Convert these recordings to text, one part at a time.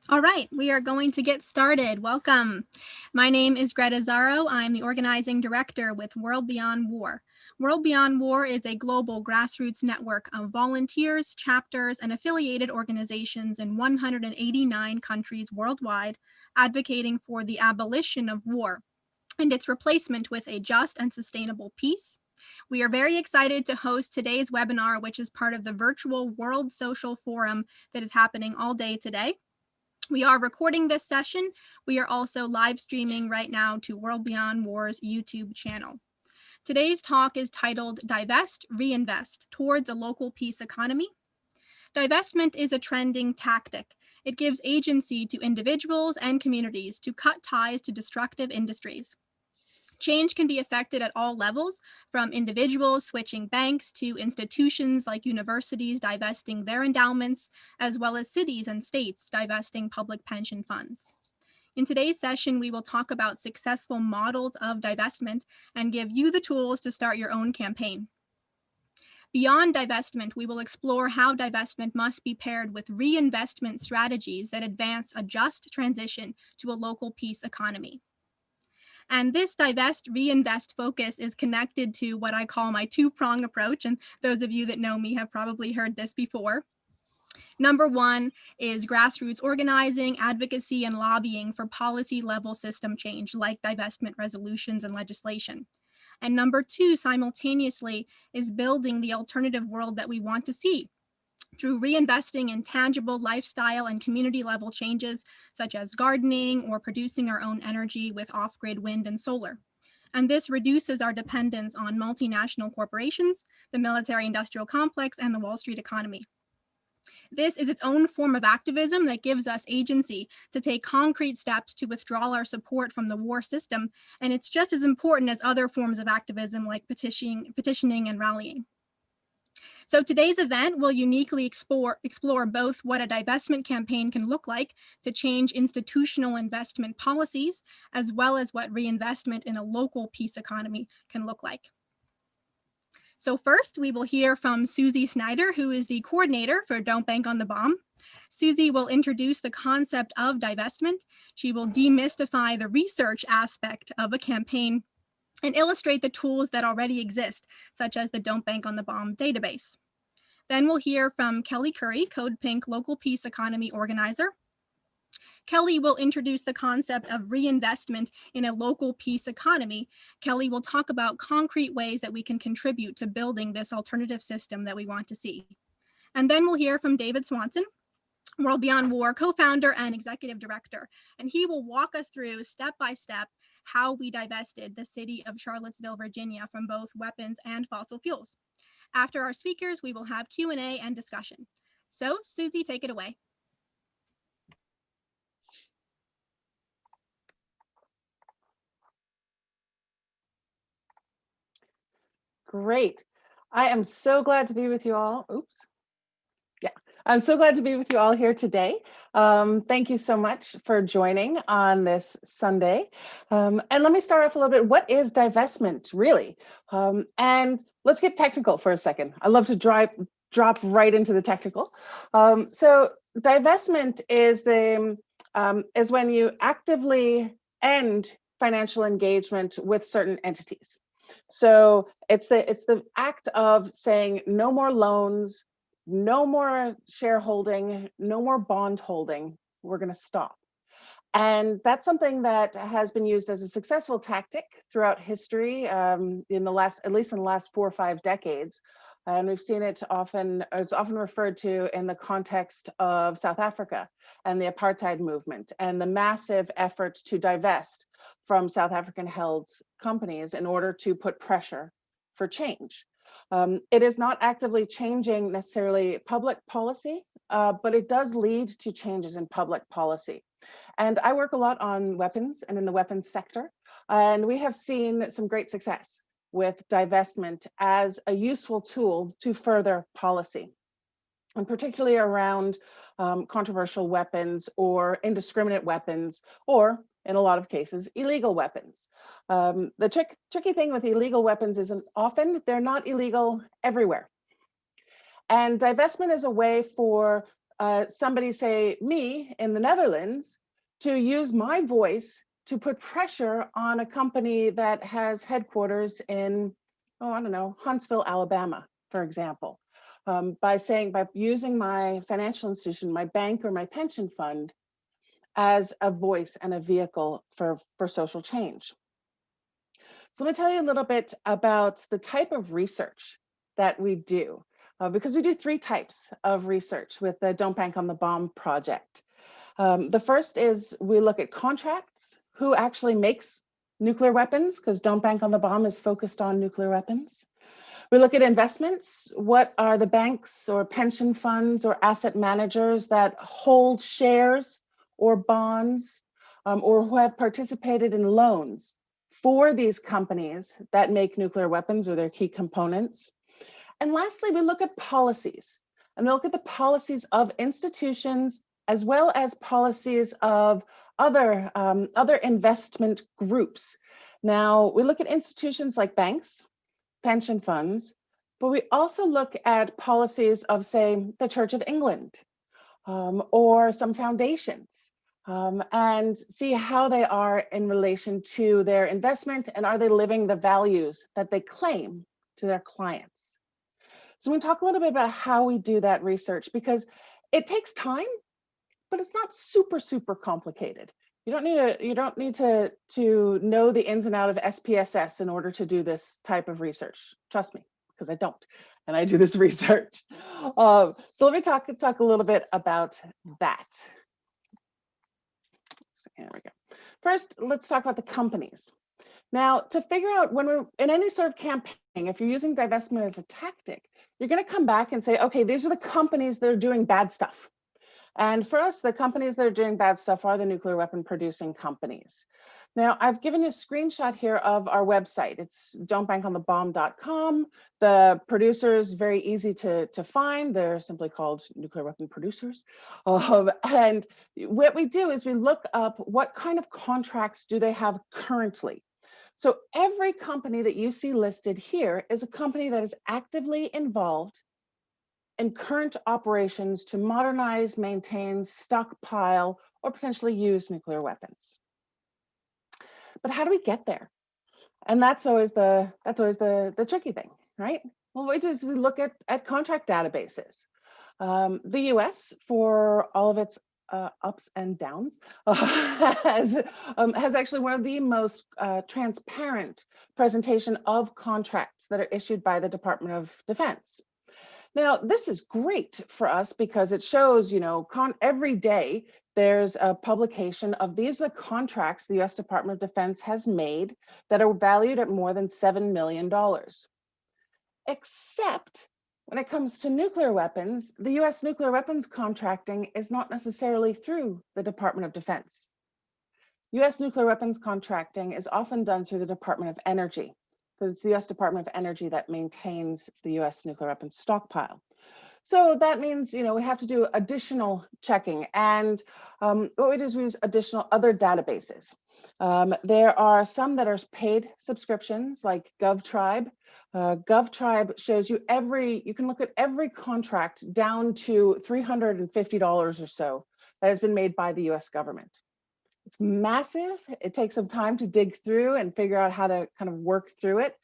All right, we are going to get started. Welcome. My name is Greta Zaro. I'm the organizing director with World Beyond War. World Beyond War is a global grassroots network of volunteers, chapters, and affiliated organizations in 189 countries worldwide, advocating for the abolition of war and its replacement with a just and sustainable peace. We are very excited to host today's webinar, which is part of the virtual World Social Forum that is happening all day today. We are recording this session. We are also live streaming right now to World Beyond War's YouTube channel. Today's talk is titled Divest-Reinvest Towards a Local Peace Economy. Divestment is a trending tactic. It gives agency to individuals and communities to cut ties to destructive industries. Change can be affected at all levels, from individuals switching banks to institutions like universities divesting their endowments, as well as cities and states divesting public pension funds. In today's session, we will talk about successful models of divestment and give you the tools to start your own campaign. Beyond divestment, we will explore how divestment must be paired with reinvestment strategies that advance a just transition to a local peace economy. And this divest reinvest focus is connected to what I call my two-prong approach. And those of you that know me have probably heard this before. Number one is grassroots organizing, advocacy, and lobbying for policy level system change like divestment resolutions and legislation. And number two, simultaneously, is building the alternative world that we want to see through reinvesting in tangible lifestyle and community level changes, such as gardening or producing our own energy with off-grid wind and solar. And this reduces our dependence on multinational corporations, the military-industrial complex, and the Wall Street economy. This is its own form of activism that gives us agency to take concrete steps to withdraw our support from the war system, and it's just as important as other forms of activism like petitioning and rallying. So today's event will uniquely explore both what a divestment campaign can look like to change institutional investment policies, as well as what reinvestment in a local peace economy can look like. So first, we will hear from Susie Snyder, who is the coordinator for Don't Bank on the Bomb. Susie will introduce the concept of divestment. She will demystify the research aspect of a campaign and illustrate the tools that already exist, such as the Don't Bank on the Bomb database. Then we'll hear from Kelly Curry, Code Pink Local Peace Economy Organizer. Kelly will introduce the concept of reinvestment in a local peace economy. Kelly will talk about concrete ways that we can contribute to building this alternative system that we want to see. And then we'll hear from David Swanson, World Beyond War co-founder and executive director, and he will walk us through step by step how we divested the city of Charlottesville, Virginia from both weapons and fossil fuels. After our speakers, we will have Q&A and discussion. So, Susie, take it away. Great. I am so glad to be with you all. Oops. Yeah, I'm so glad to be with you all here today. Thank you so much for joining on this Sunday. And let me start off a little bit. What is divestment really? And let's get technical for a second. I love to drop right into the technical. So divestment is when you actively end financial engagement with certain entities. So it's the act of saying no more loans, no more shareholding, no more bond holding. We're going to stop. And that's something that has been used as a successful tactic throughout history at least in the last 4 or 5 decades. And we've seen it it's often referred to in the context of South Africa and the apartheid movement and the massive efforts to divest from South African held companies in order to put pressure for change. It is not actively changing necessarily public policy, but it does lead to changes in public policy. And I work a lot on weapons and in the weapons sector, and we have seen some great success with divestment as a useful tool to further policy, and particularly around controversial weapons or indiscriminate weapons, or in a lot of cases, illegal weapons. The tricky thing with illegal weapons is often they're not illegal everywhere. And divestment is a way for somebody, say me in the Netherlands, to use my voice to put pressure on a company that has headquarters in, oh, I don't know, Huntsville, Alabama, for example, by using my financial institution, my bank or my pension fund as a voice and a vehicle for social change. So let me tell you a little bit about the type of research that we do, because we do 3 types of research with the Don't Bank on the Bomb project. The first is we look at contracts, who actually makes nuclear weapons, because Don't Bank on the Bomb is focused on nuclear weapons. We look at investments. What are the banks or pension funds or asset managers that hold shares or bonds, or who have participated in loans for these companies that make nuclear weapons or their key components? And lastly, we look at policies, and we look at the policies of institutions as well as policies of other investment groups. Now, we look at institutions like banks, pension funds, but we also look at policies of, say, the Church of England, or some foundations, and see how they are in relation to their investment, and are they living the values that they claim to their clients. So we're going to talk a little bit about how we do that research, because it takes time, but it's not super complicated. You don't need to know the ins and outs of SPSS in order to do this type of research. Trust me, because I don't, and I do this research. So let me talk a little bit about that. So here we go. First, let's talk about the companies. Now, to figure out, when we're in any sort of campaign, if you're using divestment as a tactic, you're going to come back and say, okay, these are the companies that are doing bad stuff. And for us, the companies that are doing bad stuff are the nuclear weapon producing companies. Now, I've given you a screenshot here of our website. It's don'tbankonthebomb.com. The producers, very easy to find. They're simply called nuclear weapon producers. And what we do is we look up what kind of contracts do they have currently. So every company that you see listed here is a company that is actively involved in current operations to modernize, maintain, stockpile, or potentially use nuclear weapons. But how do we get there? And that's always the tricky thing, right? Well, what we do is we look at contract databases. The US, for all of its ups and downs, has actually one of the most transparent presentation of contracts that are issued by the Department of Defense. Now, this is great for us because it shows, every day there's a publication of these are the contracts the US Department of Defense has made that are valued at more than $7 million. Except when it comes to nuclear weapons, the US nuclear weapons contracting is not necessarily through the Department of Defense. US nuclear weapons contracting is often done through the Department of Energy, because it's the US Department of Energy that maintains the US nuclear weapons stockpile. So that means, we have to do additional checking. And what we do is we use additional other databases. There are some that are paid subscriptions like GovTribe. GovTribe shows you you can look at every contract down to $350 or so that has been made by the US government. It's massive. It takes some time to dig through and figure out how to kind of work through it,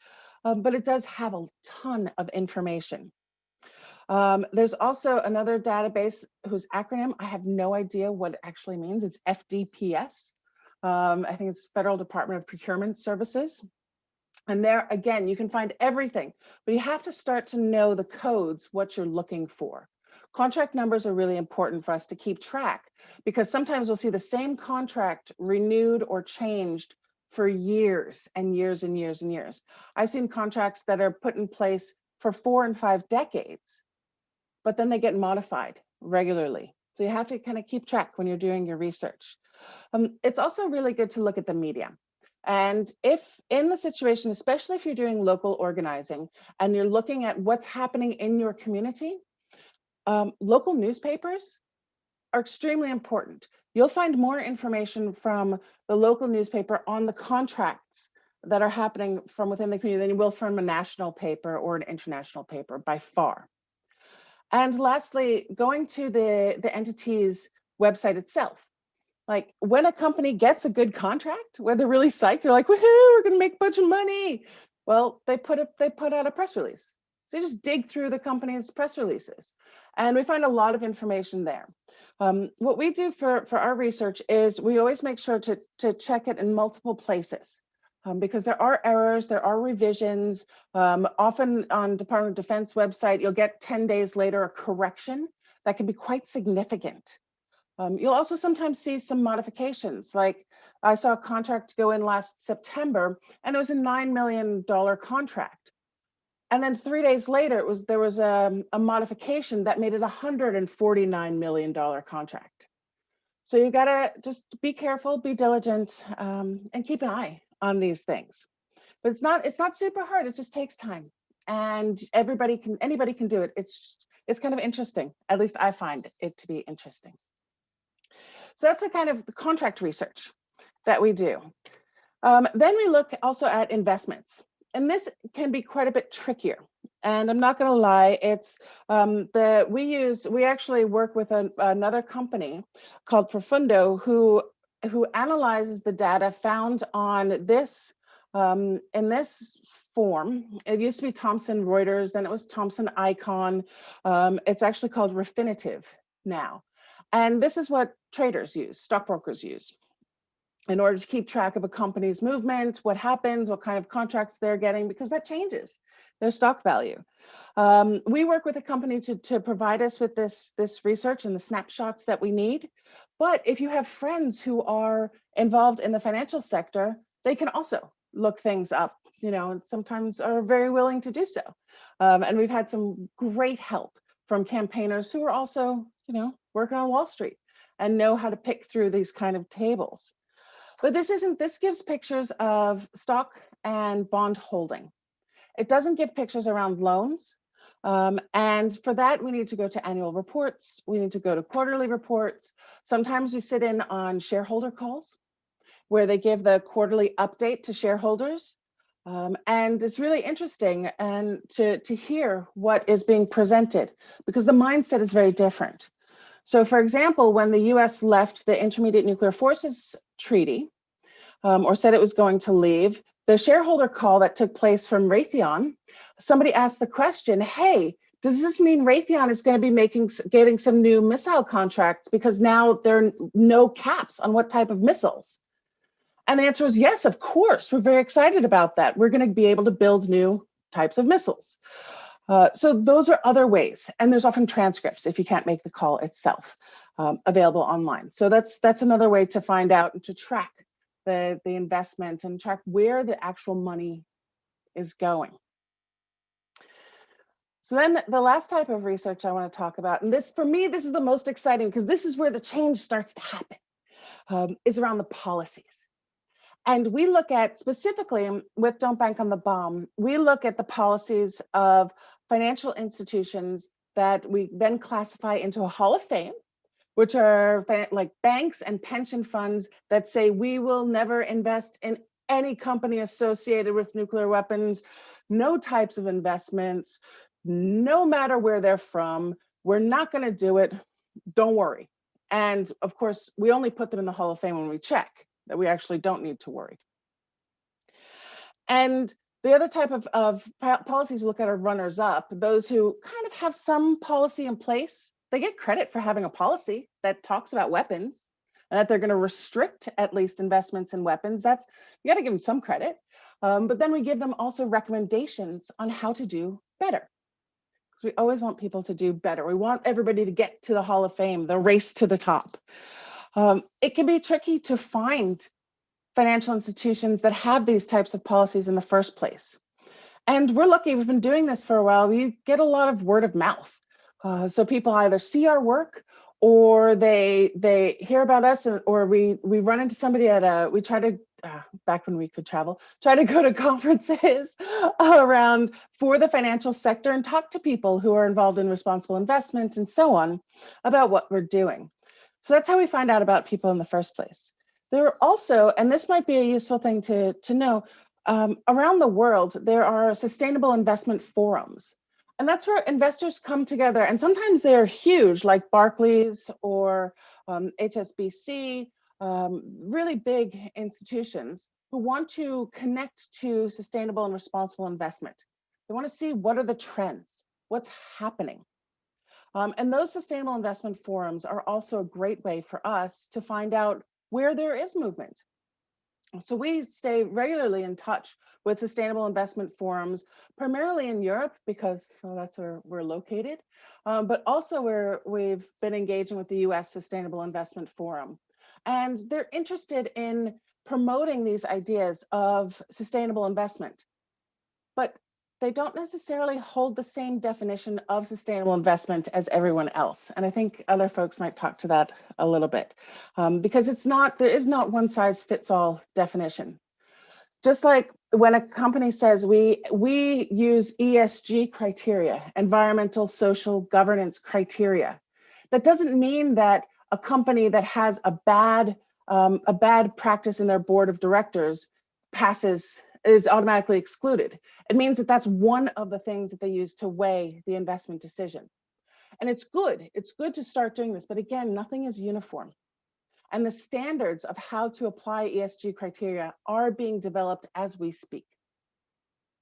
but it does have a ton of information. There's also another database whose acronym, I have no idea what it actually means. It's FDPS. I think it's Federal Department of Procurement Services. And there, again, you can find everything, but you have to start to know the codes, what you're looking for. Contract numbers are really important for us to keep track, because sometimes we'll see the same contract renewed or changed for years and years and years and years. I've seen contracts that are put in place for 4 and 5 decades, but then they get modified regularly. So you have to kind of keep track when you're doing your research. It's also really good to look at the media. And if in the situation, especially if you're doing local organizing and you're looking at what's happening in your community, local newspapers are extremely important. You'll find more information from the local newspaper on the contracts that are happening from within the community than you will from a national paper or an international paper by far. And lastly, going to the entity's website itself. Like when a company gets a good contract, where they're really psyched, they're like, woohoo, we're gonna make a bunch of money. Well, they put out a press release. So you just dig through the company's press releases, and we find a lot of information there. What we do for our research is we always make sure to check it in multiple places. Because there are errors, there are revisions. Often on Department of Defense website, you'll get 10 days later a correction that can be quite significant. You'll also sometimes see some modifications. Like I saw a contract go in last September, and it was a $9 million contract. And then 3 days later, there was a modification that made it a $149 million contract. So you gotta just be careful, be diligent, and keep an eye on these things. But it's not super hard. It just takes time, and anybody can do it. It's kind of interesting. At least I find it to be interesting. So that's the kind of the contract research that we do. Then we look also at investments, and this can be quite a bit trickier. And I'm not going to lie, it's we actually work with another company called Profundo who analyzes the data found on this in this form. It used to be Thomson Reuters, then it was Thomson Icon. It's actually called Refinitiv now. And this is what traders use, stockbrokers use, in order to keep track of a company's movement, what happens, what kind of contracts they're getting, because that changes their stock value. We work with a company to provide us with this research and the snapshots that we need. But if you have friends who are involved in the financial sector, they can also look things up, and sometimes are very willing to do so. And we've had some great help from campaigners who are also, working on Wall Street and know how to pick through these kind of tables. But this gives pictures of stock and bond holding. It doesn't give pictures around loans. And for that, we need to go to annual reports. We need to go to quarterly reports. Sometimes we sit in on shareholder calls where they give the quarterly update to shareholders. And it's really interesting and to hear what is being presented, because the mindset is very different. So for example, when the US left the Intermediate Nuclear Forces Treaty, or said it was going to leave, the shareholder call that took place from Raytheon, somebody asked the question, hey, does this mean Raytheon is going to be getting some new missile contracts because now there are no caps on what type of missiles? And the answer was yes, of course. We're very excited about that. We're going to be able to build new types of missiles. So those are other ways. And there's often transcripts if you can't make the call itself available online. So that's another way to find out and to track the investment and track where the actual money is going. So then the last type of research I want to talk about, and this, for me, this is the most exciting because this is where the change starts to happen, is around the policies. And we look at, specifically with Don't Bank on the Bomb, we look at the policies of financial institutions that we then classify into a Hall of Fame, which are like banks and pension funds that say we will never invest in any company associated with nuclear weapons, no types of investments, no matter where they're from. We're not going to do it. Don't worry. And of course, we only put them in the Hall of Fame when we check that we actually don't need to worry. And the other type of policies we look at are runners-up, those who kind of have some policy in place. They get credit for having a policy that talks about weapons and that they're going to restrict at least investments in weapons. You got to give them some credit. But then we give them also recommendations on how to do better. Because we always want people to do better. We want everybody to get to the Hall of Fame, the race to the top. It can be tricky to find financial institutions that have these types of policies in the first place. And we're lucky, we've been doing this for a while. We get a lot of word of mouth. So people either see our work or they hear about us, or we run into somebody we try to, back when we could travel, try to go to conferences around for the financial sector and talk to people who are involved in responsible investment and so on about what we're doing. So that's how we find out about people in the first place. There are also, and this might be a useful thing to know, around the world, there are sustainable investment forums. And that's where investors come together. And sometimes they're huge, like Barclays or HSBC, really big institutions who want to connect to sustainable and responsible investment. They want to see what are the trends, what's happening. And those sustainable investment forums are also a great way for us to find out where there is movement. So we stay regularly in touch with sustainable investment forums, primarily in Europe, because that's where we're located, but also where we've been engaging with the US Sustainable Investment Forum. And they're interested in promoting these ideas of sustainable investment, but they don't necessarily hold the same definition of sustainable investment as everyone else. And I think other folks might talk to that a little bit, because there is not one size fits all definition. Just like when a company says we use ESG criteria, environmental, social, governance criteria, that doesn't mean that a company that has a bad practice in their board of directors is automatically excluded. It means that that's one of the things that they use to weigh the investment decision. And it's good to start doing this, but again, nothing is uniform. And the standards of how to apply ESG criteria are being developed as we speak.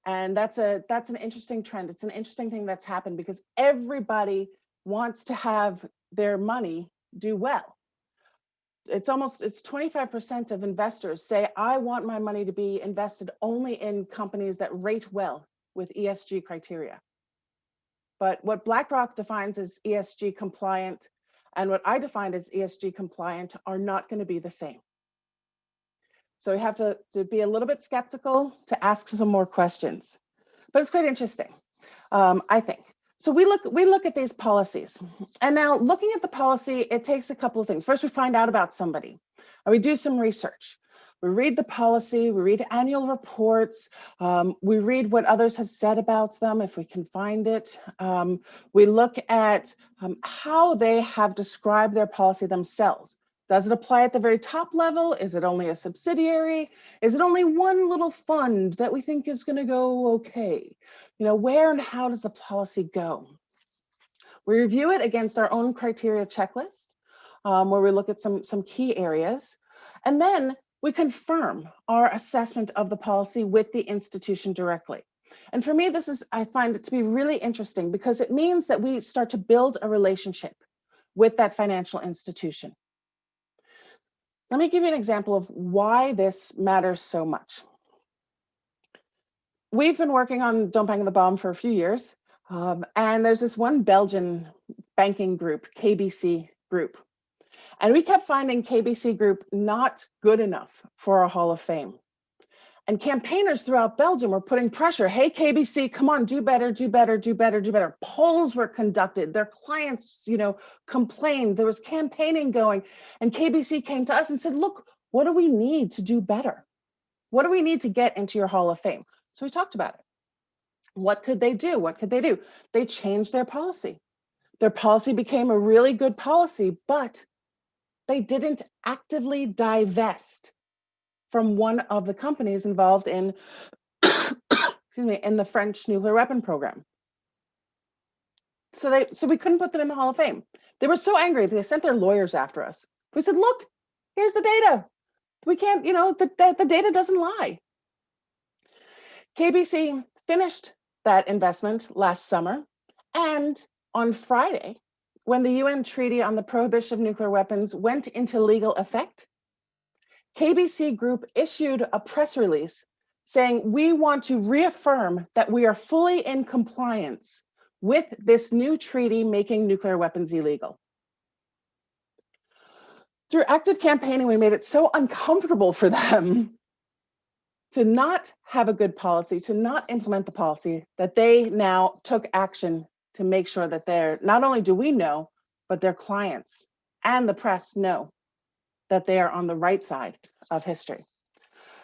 And that's an interesting trend. It's an interesting thing that's happened because everybody wants to have their money do well. It's 25% of investors say, I want my money to be invested only in companies that rate well with ESG criteria. But what BlackRock defines as ESG compliant and what I define as ESG compliant are not going to be the same. So we have to be a little bit skeptical, to ask some more questions. But it's quite interesting, I think. So we look at these policies, and now looking at the policy, it takes a couple of things. First, we find out about somebody, and we do some research. We read the policy, we read annual reports, we read what others have said about them, if we can find it. We look at how they have described their policy themselves. Does it apply at the very top level? Is it only a subsidiary? Is it only one little fund that we think is going to go okay? You know, where and how does the policy go? We review it against our own criteria checklist, where we look at some key areas, and then we confirm our assessment of the policy with the institution directly. And for me, I find it to be really interesting because it means that we start to build a relationship with that financial institution. Let me give you an example of why this matters so much. We've been working on Don't Bang the Bomb for a few years, and there's this one Belgian banking group, KBC Group. And we kept finding KBC Group not good enough for our Hall of Fame. And campaigners throughout Belgium were putting pressure. Hey, KBC, come on, do better, do better, do better, do better. Polls were conducted. Their clients, complained. There was campaigning going. And KBC came to us and said, look, what do we need to do better? What do we need to get into your Hall of Fame? So we talked about it. What could they do? What could they do? They changed their policy. Their policy became a really good policy, but they didn't actively divest from one of the companies involved in, in the French nuclear weapon program. So we couldn't put them in the Hall of Fame. They were so angry, they sent their lawyers after us. We said, look, here's the data. We can't, the data doesn't lie. KBC finished that investment last summer. And on Friday, when the UN Treaty on the Prohibition of Nuclear Weapons went into legal effect, KBC Group issued a press release saying, we want to reaffirm that we are fully in compliance with this new treaty making nuclear weapons illegal. Through active campaigning, we made it so uncomfortable for them to not have a good policy, to not implement the policy, that they now took action to make sure that not only do we know, but their clients and the press know that they are on the right side of history.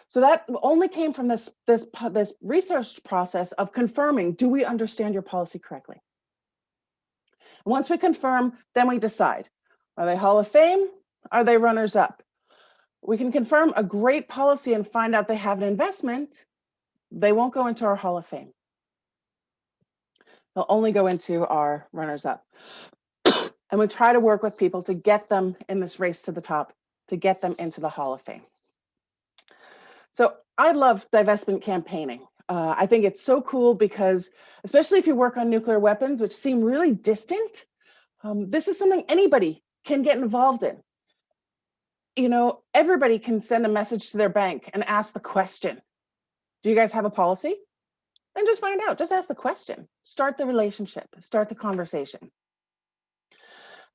So that only came from this research process of confirming, do we understand your policy correctly? And once we confirm, then we decide, are they Hall of Fame? Are they runners up? We can confirm a great policy and find out they have an investment. They won't go into our Hall of Fame. They'll only go into our RunnersUp. And we try to work with people to get them in this race to the top, to get them into the Hall of Fame. So I love divestment campaigning. I think it's so cool because, especially if you work on nuclear weapons, which seem really distant, this is something anybody can get involved in. You know, everybody can send a message to their bank and ask the question, do you guys have a policy? And just find out, just ask the question, start the relationship, start the conversation.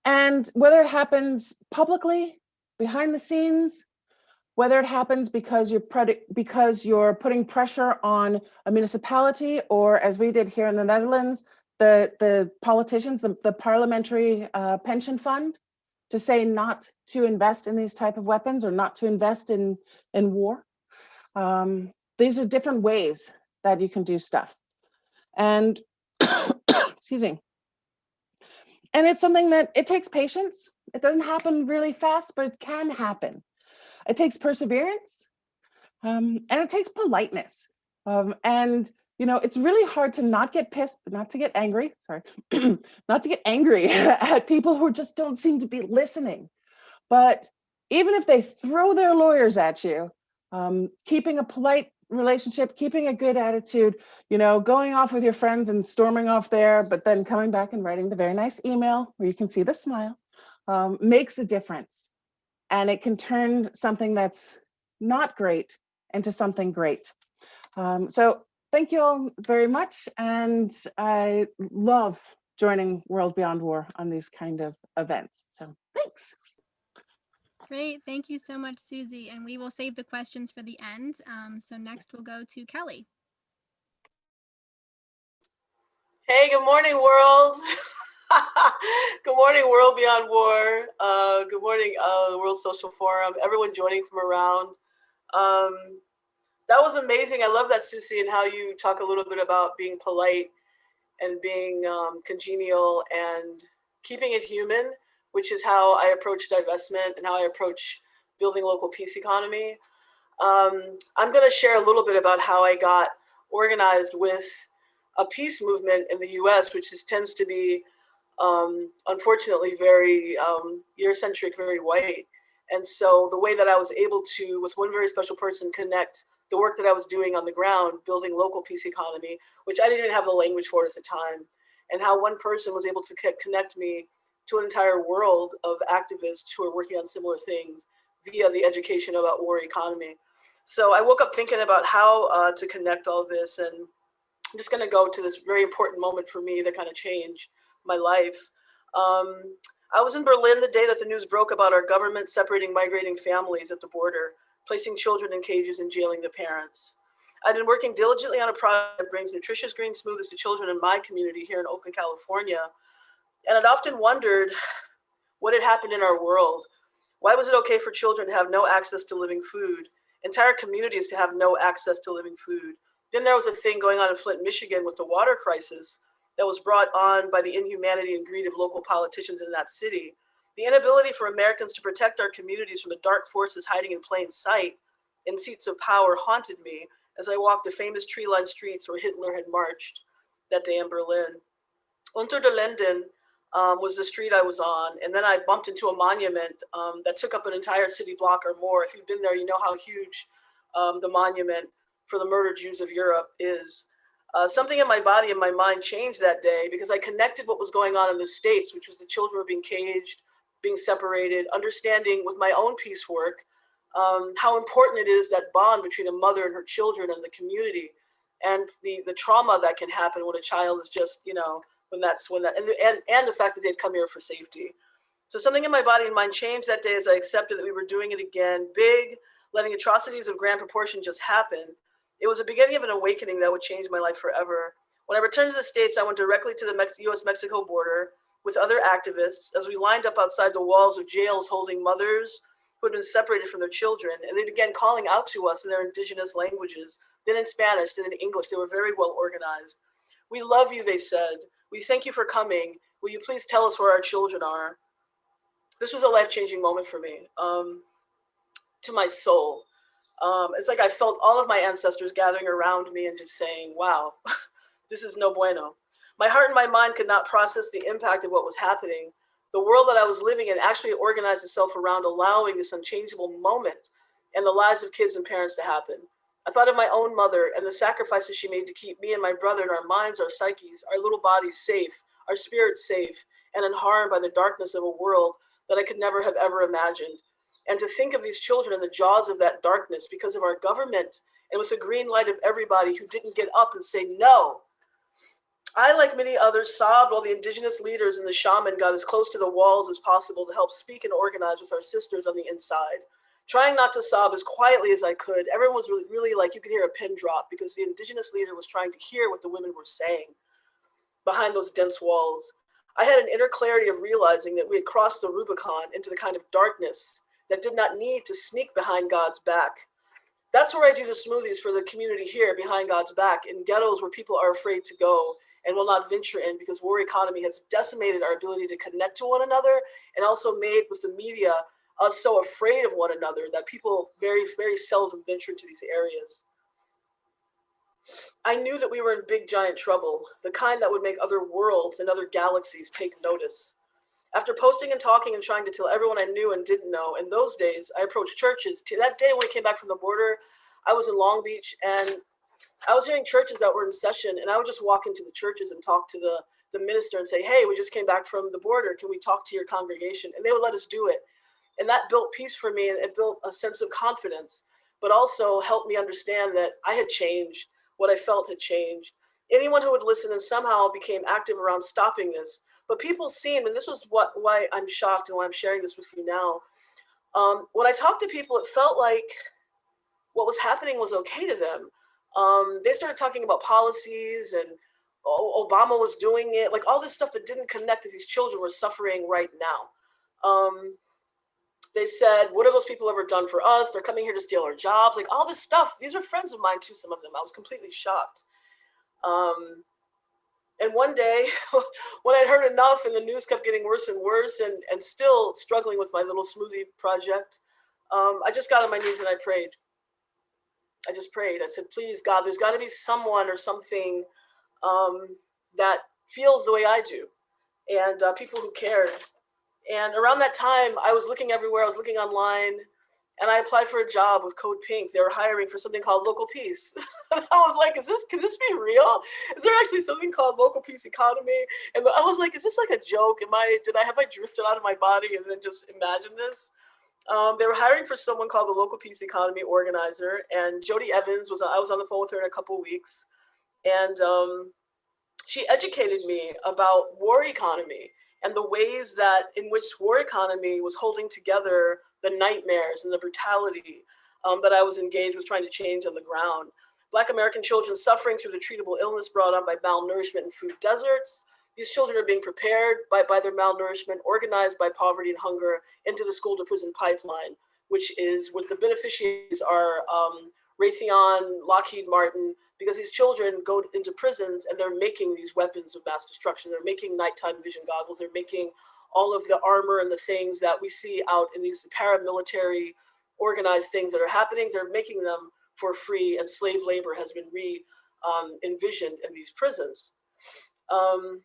And whether it happens publicly, behind the scenes, whether it happens because you're putting pressure on a municipality, or as we did here in the Netherlands, the politicians, the parliamentary pension fund, to say not to invest in these type of weapons or not to invest in war. These are different ways that you can do stuff. And excuse me. And it's something that it takes patience. It doesn't happen really fast, but it can happen. It takes perseverance, and it takes politeness. And you know, it's really hard to not get pissed, not to get angry, sorry, not to get angry at people who just don't seem to be listening. But even if they throw their lawyers at you, keeping a polite relationship, keeping a good attitude, you know, going off with your friends and storming off there, but then coming back and writing the very nice email where you can see the smile, makes a difference. And it can turn something that's not great into something great. So thank you all very much. And I love joining World Beyond War on these kind of events. So thanks. Great. Thank you so much, Susie. And we will save the questions for the end. So next we'll go to Kelly. Hey, good morning, world. Good morning, World Beyond War. Good morning, World Social Forum. Everyone joining from around. That was amazing. I love that, Susie, and how you talk a little bit about being polite and being congenial and keeping it human, which is how I approach divestment and how I approach building local peace economy. I'm going to share a little bit about how I got organized with a peace movement in the US, which tends to be, unfortunately, very Eurocentric, very white. And so the way that I was able to, with one very special person, connect the work that I was doing on the ground, building local peace economy, which I didn't even have the language for at the time, and how one person was able to connect me to an entire world of activists who are working on similar things via the education about war economy. So I woke up thinking about how to connect all this, and I'm just going to go to this very important moment for me that kind of changed my life. I was in Berlin the day that the news broke about our government separating migrating families at the border, placing children in cages and jailing the parents. I'd been working diligently on a project that brings nutritious green smoothies to children in my community here in Oakland, California. And I'd often wondered what had happened in our world. Why was it okay for children to have no access to living food, entire communities to have no access to living food? Then there was a thing going on in Flint, Michigan with the water crisis that was brought on by the inhumanity and greed of local politicians in that city. The inability for Americans to protect our communities from the dark forces hiding in plain sight in seats of power haunted me as I walked the famous tree-lined streets where Hitler had marched that day in Berlin. Unter den Linden was the street I was on, and then I bumped into a monument that took up an entire city block or more. If you've been there, you know how huge the monument for the murdered Jews of Europe is. Something in my body and my mind changed that day because I connected what was going on in the States, which was the children were being caged, being separated, understanding with my own peace work how important it is, that bond between a mother and her children and the community, and the trauma that can happen when a child is just, you know, and the fact that they'd come here for safety. So something in my body and mind changed that day as I accepted that we were doing it again, big, letting atrocities of grand proportion just happen. It was a beginning of an awakening that would change my life forever. When I returned to the States, I went directly to the US-Mexico border with other activists as we lined up outside the walls of jails holding mothers who had been separated from their children. And they began calling out to us in their indigenous languages, then in Spanish, then in English. They were very well organized. "We love you," they said. "We thank you for coming. Will you please tell us where our children are?" This was a life-changing moment for me, to my soul. It's like I felt all of my ancestors gathering around me and just saying, wow, this is no bueno. My heart and my mind could not process the impact of what was happening. The world that I was living in actually organized itself around allowing this unchangeable moment in the lives of kids and parents to happen. I thought of my own mother and the sacrifices she made to keep me and my brother and our minds, our psyches, our little bodies safe, our spirits safe, and unharmed by the darkness of a world that I could never have ever imagined. And to think of these children in the jaws of that darkness because of our government and with the green light of everybody who didn't get up and say no. I, like many others, sobbed while the indigenous leaders and the shaman got as close to the walls as possible to help speak and organize with our sisters on the inside. Trying not to sob as quietly as I could, everyone was really like you could hear a pin drop because the indigenous leader was trying to hear what the women were saying behind those dense walls. I had an inner clarity of realizing that we had crossed the Rubicon into the kind of darkness that did not need to sneak behind God's back. That's where I do the smoothies for the community here behind God's back, in ghettos where people are afraid to go and will not venture in because war economy has decimated our ability to connect to one another and also made with the media us so afraid of one another that people very, very seldom venture into these areas. I knew that we were in big, giant trouble, the kind that would make other worlds and other galaxies take notice. After posting and talking and trying to tell everyone I knew and didn't know, in those days, I approached churches. That day when we came back from the border, I was in Long Beach, and I was hearing churches that were in session, and I would just walk into the churches and talk to the minister and say, hey, we just came back from the border. Can we talk to your congregation? And they would let us do it. And that built peace for me, and it built a sense of confidence, but also helped me understand that I had changed, what I felt had changed. Anyone who would listen and somehow became active around stopping this. But people seemed, and this was why I'm shocked and why I'm sharing this with you now. When I talked to people, it felt like what was happening was okay to them. They started talking about policies and Obama was doing it, like all this stuff that didn't connect, that these children were suffering right now. They said, what have those people ever done for us? They're coming here to steal our jobs, like all this stuff. These are friends of mine too, some of them. I was completely shocked. And one day, when I'd heard enough and the news kept getting worse and worse and still struggling with my little smoothie project, I just got on my knees and I prayed. I just prayed. I said, please, God, there's got to be someone or something that feels the way I do, and people who cared. And around that time, I was looking everywhere. I was looking online, and I applied for a job with Code Pink. They were hiring for something called Local Peace. And I was like, can this be real? Is there actually something called Local Peace Economy? And I was like, is this like a joke? Have I drifted out of my body and then just imagined this? They were hiring for someone called the Local Peace Economy Organizer. And Jody Evans I was on the phone with her in a couple of weeks. And she educated me about war economy and the ways in which war economy was holding together the nightmares and the brutality that I was engaged with trying to change on the ground. Black American children suffering through the treatable illness brought on by malnourishment and food deserts. These children are being prepared by their malnourishment, organized by poverty and hunger into the school to prison pipeline, which is what the beneficiaries are Raytheon, Lockheed Martin, because these children go into prisons and they're making these weapons of mass destruction. They're making nighttime vision goggles. They're making all of the armor and the things that we see out in these paramilitary organized things that are happening. They're making them for free, and slave labor has been envisioned in these prisons. And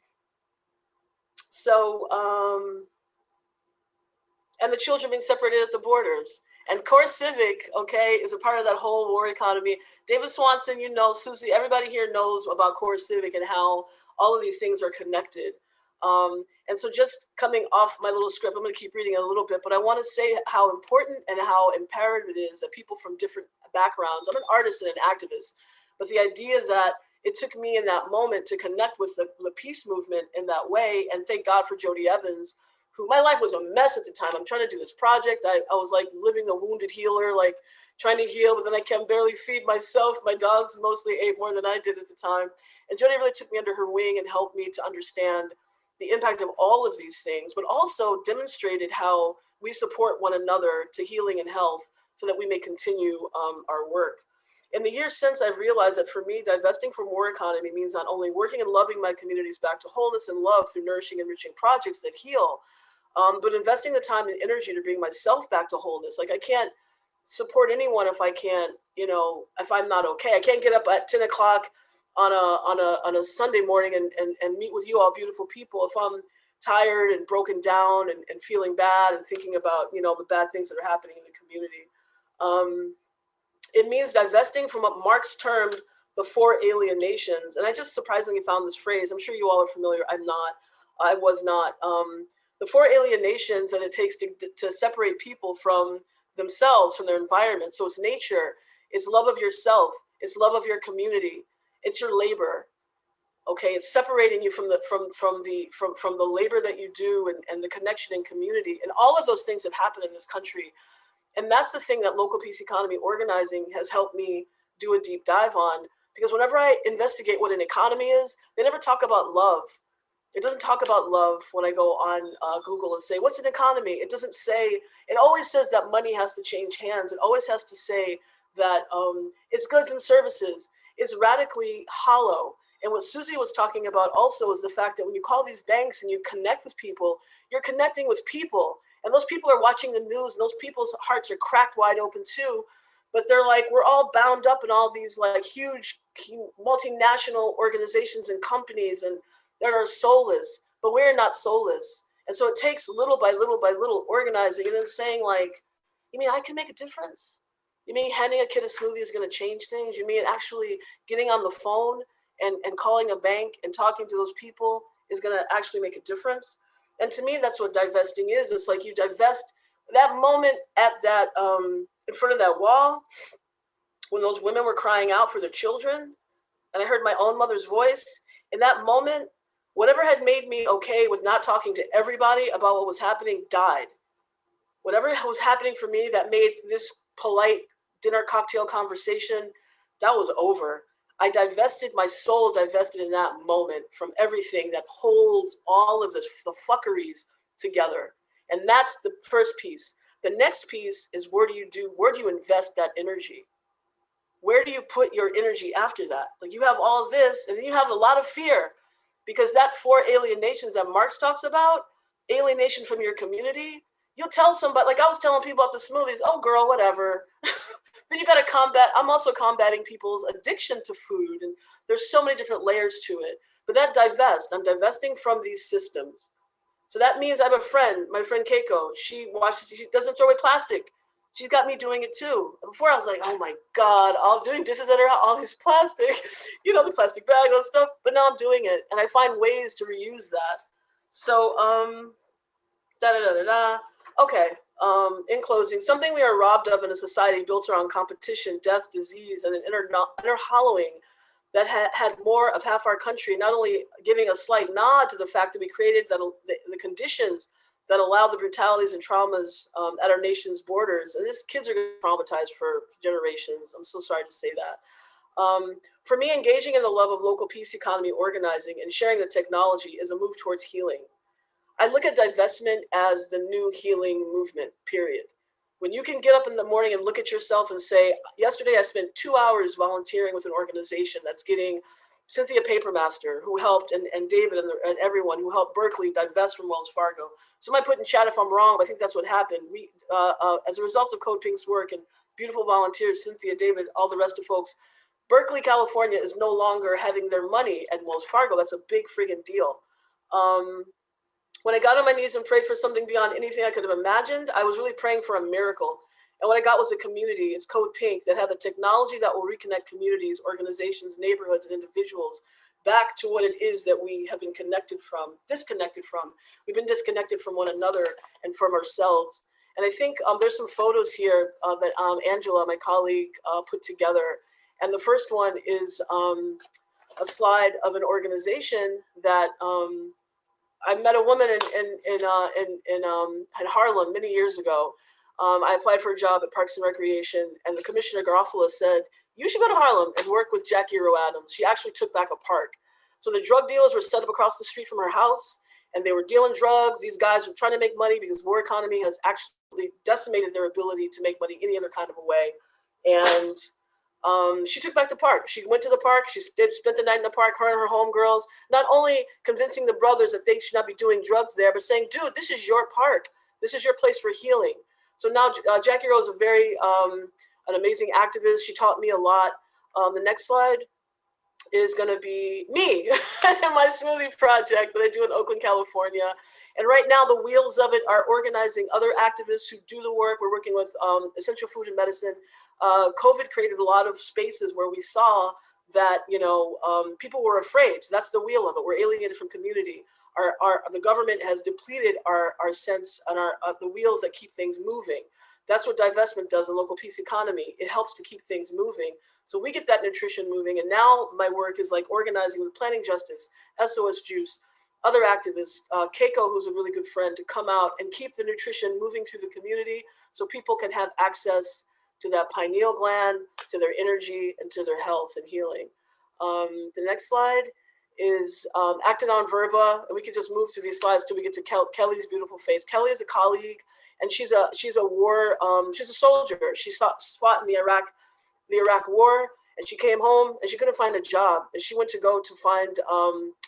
the children being separated at the borders. And Core Civic, okay, is a part of that whole war economy. David Swanson, Susie, everybody here knows about Core Civic and how all of these things are connected. And so just coming off my little script, I'm going to keep reading it a little bit, but I want to say how important and how imperative it is that people from different backgrounds, I'm an artist and an activist, but the idea that it took me in that moment to connect with the peace movement in that way, and thank God for Jody Evans, who, my life was a mess at the time. I'm trying to do this project. I was like living the wounded healer, like trying to heal, but then I can barely feed myself. My dogs mostly ate more than I did at the time. And Jody really took me under her wing and helped me to understand the impact of all of these things, but also demonstrated how we support one another to healing and health so that we may continue our work. In the years since, I've realized that for me, divesting from war economy means not only working and loving my communities back to wholeness and love through nourishing, enriching projects that heal, but investing the time and energy to bring myself back to wholeness. Like, I can't support anyone if I can't, if I'm not okay. I can't get up at 10 o'clock on a Sunday morning and meet with you all beautiful people. If I'm tired and broken down and feeling bad and thinking about, you know, the bad things that are happening in the community, it means divesting from what Marx termed the four alienations. And I just surprisingly found this phrase. I'm sure you all are familiar. I was not. The four alienations that it takes to separate people from themselves, from their environment. So it's nature, it's love of yourself, it's love of your community, it's your labor. Okay, it's separating you from the labor that you do and the connection in community. And all of those things have happened in this country. And that's the thing that local peace economy organizing has helped me do a deep dive on. Because whenever I investigate what an economy is, they never talk about love. It doesn't talk about love when I go on Google and say, what's an economy? It doesn't say, it always says that money has to change hands. It always has to say that it's goods and services. It's radically hollow. And what Susie was talking about also is the fact that when you call these banks and you connect with people, you're connecting with people. And those people are watching the news, and those people's hearts are cracked wide open too. But they're like, we're all bound up in all these like huge multinational organizations and companies and that are soulless, but we're not soulless. And so it takes little by little by little organizing and then saying like, you mean I can make a difference? You mean handing a kid a smoothie is going to change things? You mean actually getting on the phone and calling a bank and talking to those people is going to actually make a difference? And to me, that's what divesting is. It's like you divest that moment at that, in front of that wall, when those women were crying out for their children, and I heard my own mother's voice. In that moment, whatever had made me okay with not talking to everybody about what was happening died. Whatever was happening for me that made this polite dinner cocktail conversation, that was over. I divested, my soul divested in that moment from everything that holds all of the fuckeries together. And that's the first piece. The next piece is where do you invest that energy? Where do you put your energy after that? Like you have all this and then you have a lot of fear because that four alienations that Marx talks about, alienation from your community, you'll tell somebody, like I was telling people after smoothies, oh girl, whatever. Then you got to combat, I'm also combating people's addiction to food. And there's so many different layers to it. But that I'm divesting from these systems. So that means I have a friend, my friend Keiko, she doesn't throw away plastic. She's got me doing it too. Before I was like, oh my God, I'm doing dishes that are all these plastic, you know, the plastic bags and stuff. But now I'm doing it. And I find ways to reuse that. So, Okay. In closing, something we are robbed of in a society built around competition, death, disease, and an inner hollowing that had more of half our country, not only giving a slight nod to the fact that we created the conditions that allow the brutalities and traumas at our nation's borders. And these kids are traumatized for generations. I'm so sorry to say that. For me, engaging in the love of local peace economy organizing and sharing the technology is a move towards healing. I look at divestment as the new healing movement, period. When you can get up in the morning and look at yourself and say, yesterday I spent 2 hours volunteering with an organization that's getting Cynthia Papermaster, who helped, and David and everyone who helped Berkeley divest from Wells Fargo. Somebody put in chat if I'm wrong, but I think that's what happened. We, as a result of Code Pink's work and beautiful volunteers, Cynthia, David, all the rest of folks, Berkeley, California is no longer having their money at Wells Fargo. That's a big friggin' deal. When I got on my knees and prayed for something beyond anything I could have imagined, I was really praying for a miracle. And what I got was a community, it's Code Pink, that had the technology that will reconnect communities, organizations, neighborhoods, and individuals back to what it is that we have been disconnected from. We've been disconnected from one another and from ourselves. And I think there's some photos here that Angela, my colleague, put together. And the first one is a slide of an organization that I met a woman in Harlem many years ago. I applied for a job at Parks and Recreation, and the Commissioner Garofalo said, you should go to Harlem and work with Jackie Earl Adams. She actually took back a park. So the drug dealers were set up across the street from her house, and they were dealing drugs. These guys were trying to make money because war economy has actually decimated their ability to make money any other kind of a way. And she took back the park. She went to the park. She spent the night in the park, her and her homegirls, not only convincing the brothers that they should not be doing drugs there, but saying, dude, this is your park. This is your place for healing. So now Jackie Rose is a very, an amazing activist. She taught me a lot. The next slide. is going to be me and my smoothie project that I do in Oakland, California. And right now the wheels of it are organizing other activists who do the work. We're working with Essential Food and Medicine. COVID created a lot of spaces where we saw that, people were afraid. So that's the wheel of it. We're alienated from community. The government has depleted our sense and the wheels that keep things moving. That's what divestment does in local peace economy. It helps to keep things moving. So we get that nutrition moving. And now my work is like organizing with Planning Justice, SOS Juice, other activists, Keiko, who's a really good friend, to come out and keep the nutrition moving through the community so people can have access to that pineal gland, to their energy, and to their health and healing. The next slide is acted on verba. And we can just move through these slides till we get to Kelly's beautiful face. Kelly is a colleague, and she's a soldier. She fought in the Iraq War, and she came home and she couldn't find a job. And she went to go to find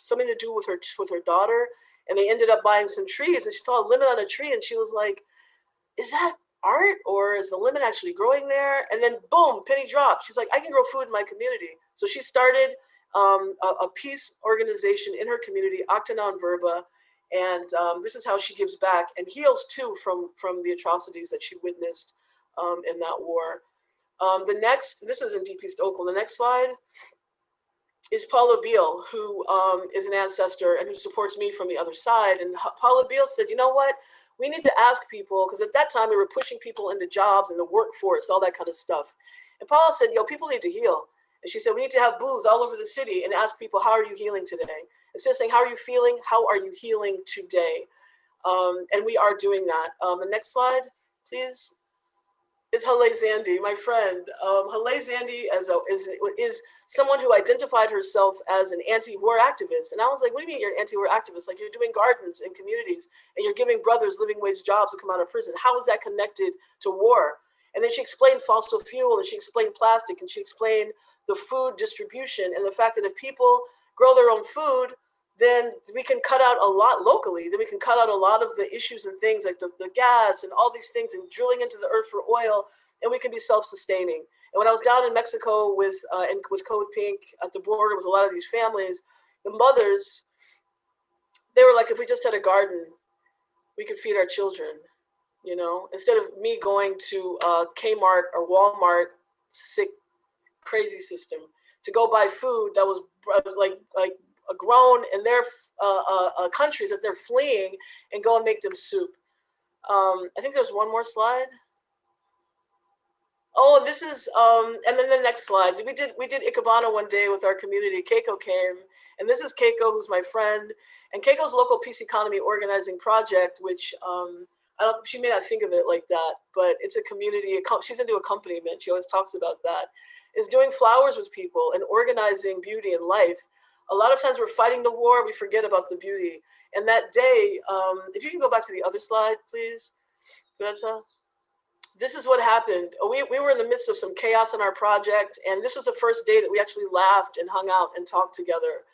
something to do with her daughter. And they ended up buying some trees, and she saw a lemon on a tree, and she was like, is that art, or is the lemon actually growing there? And then boom, penny dropped. She's like, I can grow food in my community. So she started a peace organization in her community, Octanon Verba. And this is how she gives back and heals too from the atrocities that she witnessed in that war. This is in Deep East Oakland. The next slide is Paula Beal, who is an ancestor and who supports me from the other side. And Paula Beal said, you know what? We need to ask people, because at that time we were pushing people into jobs and the workforce, all that kind of stuff. And Paula said, people need to heal. And she said, we need to have booths all over the city and ask people, how are you healing today? Instead of saying, how are you feeling? How are you healing today? And we are doing that. The next slide, please, is Haleh Zandi, my friend. Haleh Zandi is someone who identified herself as an anti-war activist. And I was like, what do you mean you're an anti-war activist? Like, you're doing gardens in communities and you're giving brothers living wage jobs who come out of prison. How is that connected to war? And then she explained fossil fuel, and she explained plastic, and she explained the food distribution and the fact that if people grow their own food, then we can cut out a lot locally. Then we can cut out a lot of the issues and things like the gas and all these things and drilling into the earth for oil, and we can be self-sustaining. And when I was down in Mexico with Code Pink at the border with a lot of these families, the mothers, they were like, if we just had a garden, we could feed our children, instead of me going to Kmart or Walmart, sick, crazy system, to go buy food that was like grown in their countries that they're fleeing, and go and make them soup. I think there's one more slide. Oh, and this is, and then the next slide. We did Ikebana one day with our community. Keiko came, and this is Keiko, who's my friend, and Keiko's local peace economy organizing project, which she may not think of it like that, but it's a community. She's into accompaniment. She always talks about that. Is doing flowers with people and organizing beauty and life. A lot of times we're fighting the war, we forget about the beauty. And that day, if you can go back to the other slide, please, Greta. This is what happened. We were in the midst of some chaos in our project, and this was the first day that we actually laughed and hung out and talked together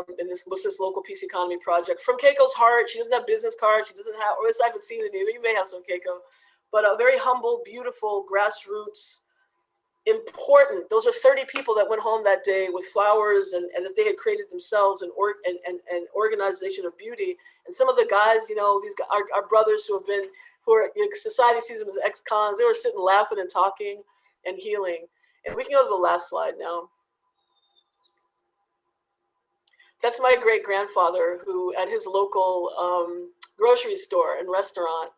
with this local peace economy project. From Keiko's heart, she doesn't have business cards, she doesn't have, or at least I haven't seen any, you may have some, Keiko, but a very humble, beautiful, grassroots, important. Those are 30 people that went home that day with flowers and that they had created themselves and organization of beauty. And some of the guys, these our brothers who are society sees them as ex-cons. They were sitting laughing and talking and healing. And we can go to the last slide now. That's my great grandfather, who at his local grocery store and restaurant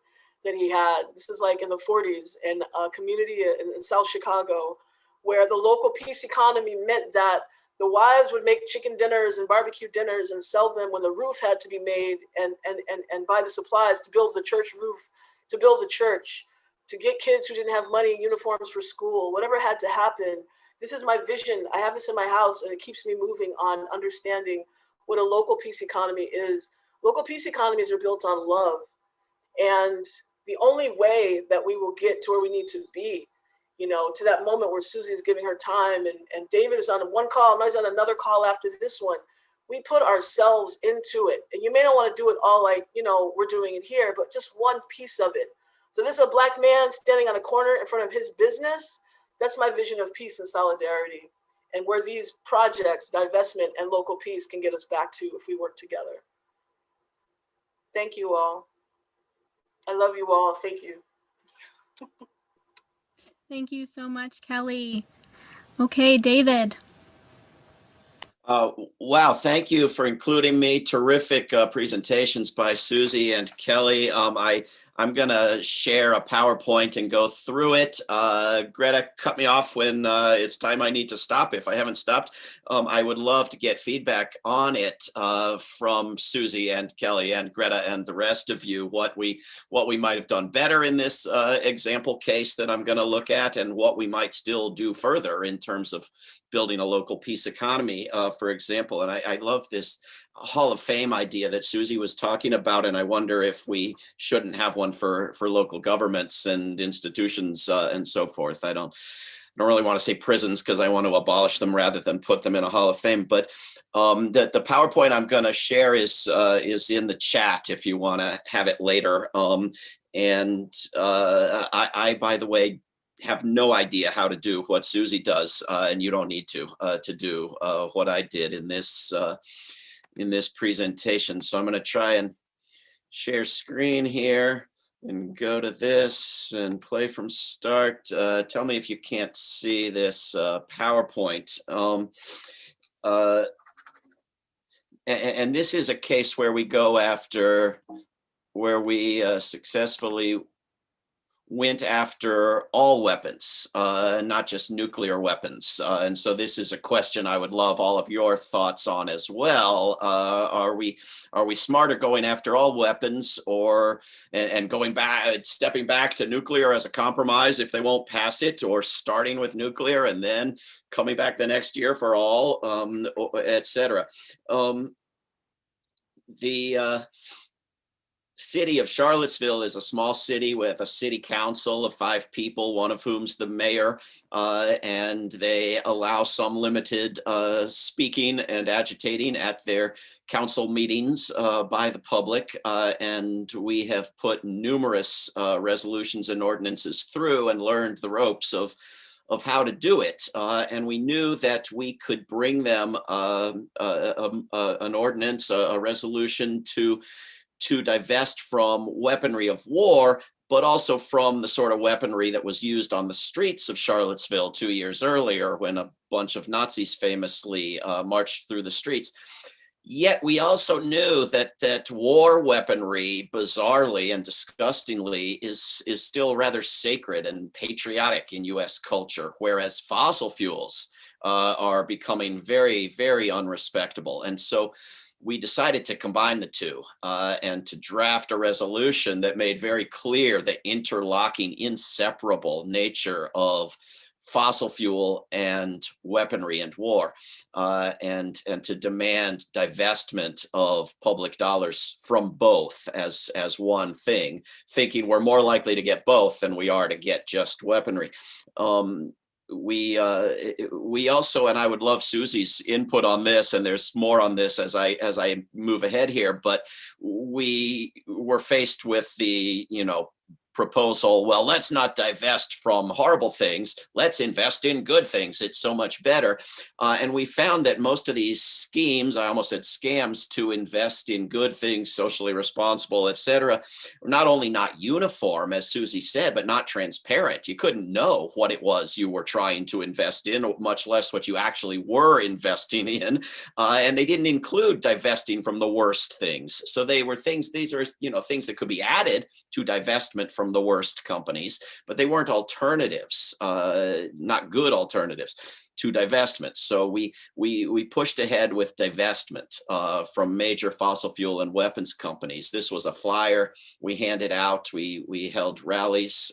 that he had. This is like in the 40s in a community in South Chicago, where the local peace economy meant that the wives would make chicken dinners and barbecue dinners and sell them when the roof had to be made, and buy the supplies to build the church roof, to build the church, to get kids who didn't have money, uniforms for school, whatever had to happen. This is my vision. I have this in my house, and it keeps me moving on understanding what a local peace economy is. Local peace economies are built on love. And the only way that we will get to where we need to be, to that moment where Susie is giving her time and David is on one call, and I was on another call after this one, we put ourselves into it. And you may not want to do it all like, we're doing it here, but just one piece of it. So this is a Black man standing on a corner in front of his business. That's my vision of peace and solidarity. and where these projects, divestment and local peace, can get us back to if we work together. Thank you all. I love you all. Thank you. Thank you so much, Kelly. Okay, David. Wow, thank you for including me. Terrific presentations by Susie and Kelly. I'm going to share a PowerPoint and go through it. Greta, cut me off when it's time I need to stop. If I haven't stopped, I would love to get feedback on it from Susie and Kelly and Greta and the rest of you, what we might have done better in this example case that I'm going to look at, and what we might still do further in terms of building a local peace economy, for example. And I love this Hall of Fame idea that Susie was talking about, and I wonder if we shouldn't have one for local governments and institutions and so forth. I don't really want to say prisons, because I want to abolish them rather than put them in a Hall of Fame. But the PowerPoint I'm going to share is in the chat if you want to have it later. I, by the way, have no idea how to do what Susie does, and you don't need to do what I did in this presentation. So I'm going to try and share screen here and go to this and play from start. Tell me if you can't see this PowerPoint. And this is a case where we go after, where we successfully went after all weapons, not just nuclear weapons. And so this is a question I would love all of your thoughts on as well. Are we smarter going after all weapons, or and going back, stepping back to nuclear as a compromise if they won't pass it, or starting with nuclear and then coming back the next year for all, et cetera. The city of Charlottesville is a small city with a city council of 5 people, one of whom's the mayor, and they allow some limited speaking and agitating at their council meetings by the public. And we have put numerous resolutions and ordinances through and learned the ropes of how to do it. And we knew that we could bring them an ordinance, a resolution to divest from weaponry of war, but also from the sort of weaponry that was used on the streets of Charlottesville 2 years earlier, when a bunch of Nazis famously marched through the streets. Yet we also knew that war weaponry, bizarrely and disgustingly, is still rather sacred and patriotic in US culture, whereas fossil fuels are becoming very, very unrespectable. And so we decided to combine the two and to draft a resolution that made very clear the interlocking, inseparable nature of fossil fuel and weaponry and war, and to demand divestment of public dollars from both as one thing, thinking we're more likely to get both than we are to get just weaponry. We also, and I would love Susie's input on this, and there's more on this as I move ahead here, but we were faced with the, proposal, well, let's not divest from horrible things, let's invest in good things, it's so much better. And we found that most of these schemes, I almost said scams, to invest in good things, socially responsible, et cetera, were not only not uniform, as Susie said, but not transparent. You couldn't know what it was you were trying to invest in, much less what you actually were investing in. And they didn't include divesting from the worst things. So they were things, these are, things that could be added to divestment from the worst companies, but they weren't alternatives, not good alternatives to divestment. So we pushed ahead with divestment from major fossil fuel and weapons companies. This was a flyer we handed out. We held rallies.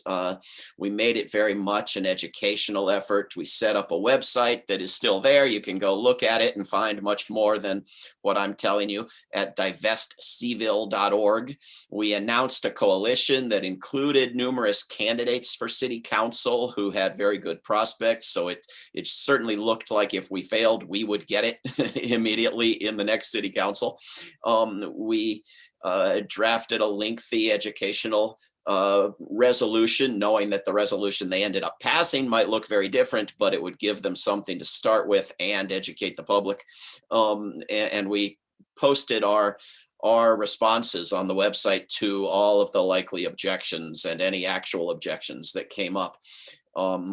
We made it very much an educational effort. We set up a website that is still there. You can go look at it and find much more than what I'm telling you at divestville.org. We announced a coalition that included numerous candidates for city council who had very good prospects. So it certainly looked like if we failed, we would get it immediately in the next city council. We drafted a lengthy educational resolution, knowing that the resolution they ended up passing might look very different, but it would give them something to start with and educate the public. And we posted our responses on the website to all of the likely objections and any actual objections that came up.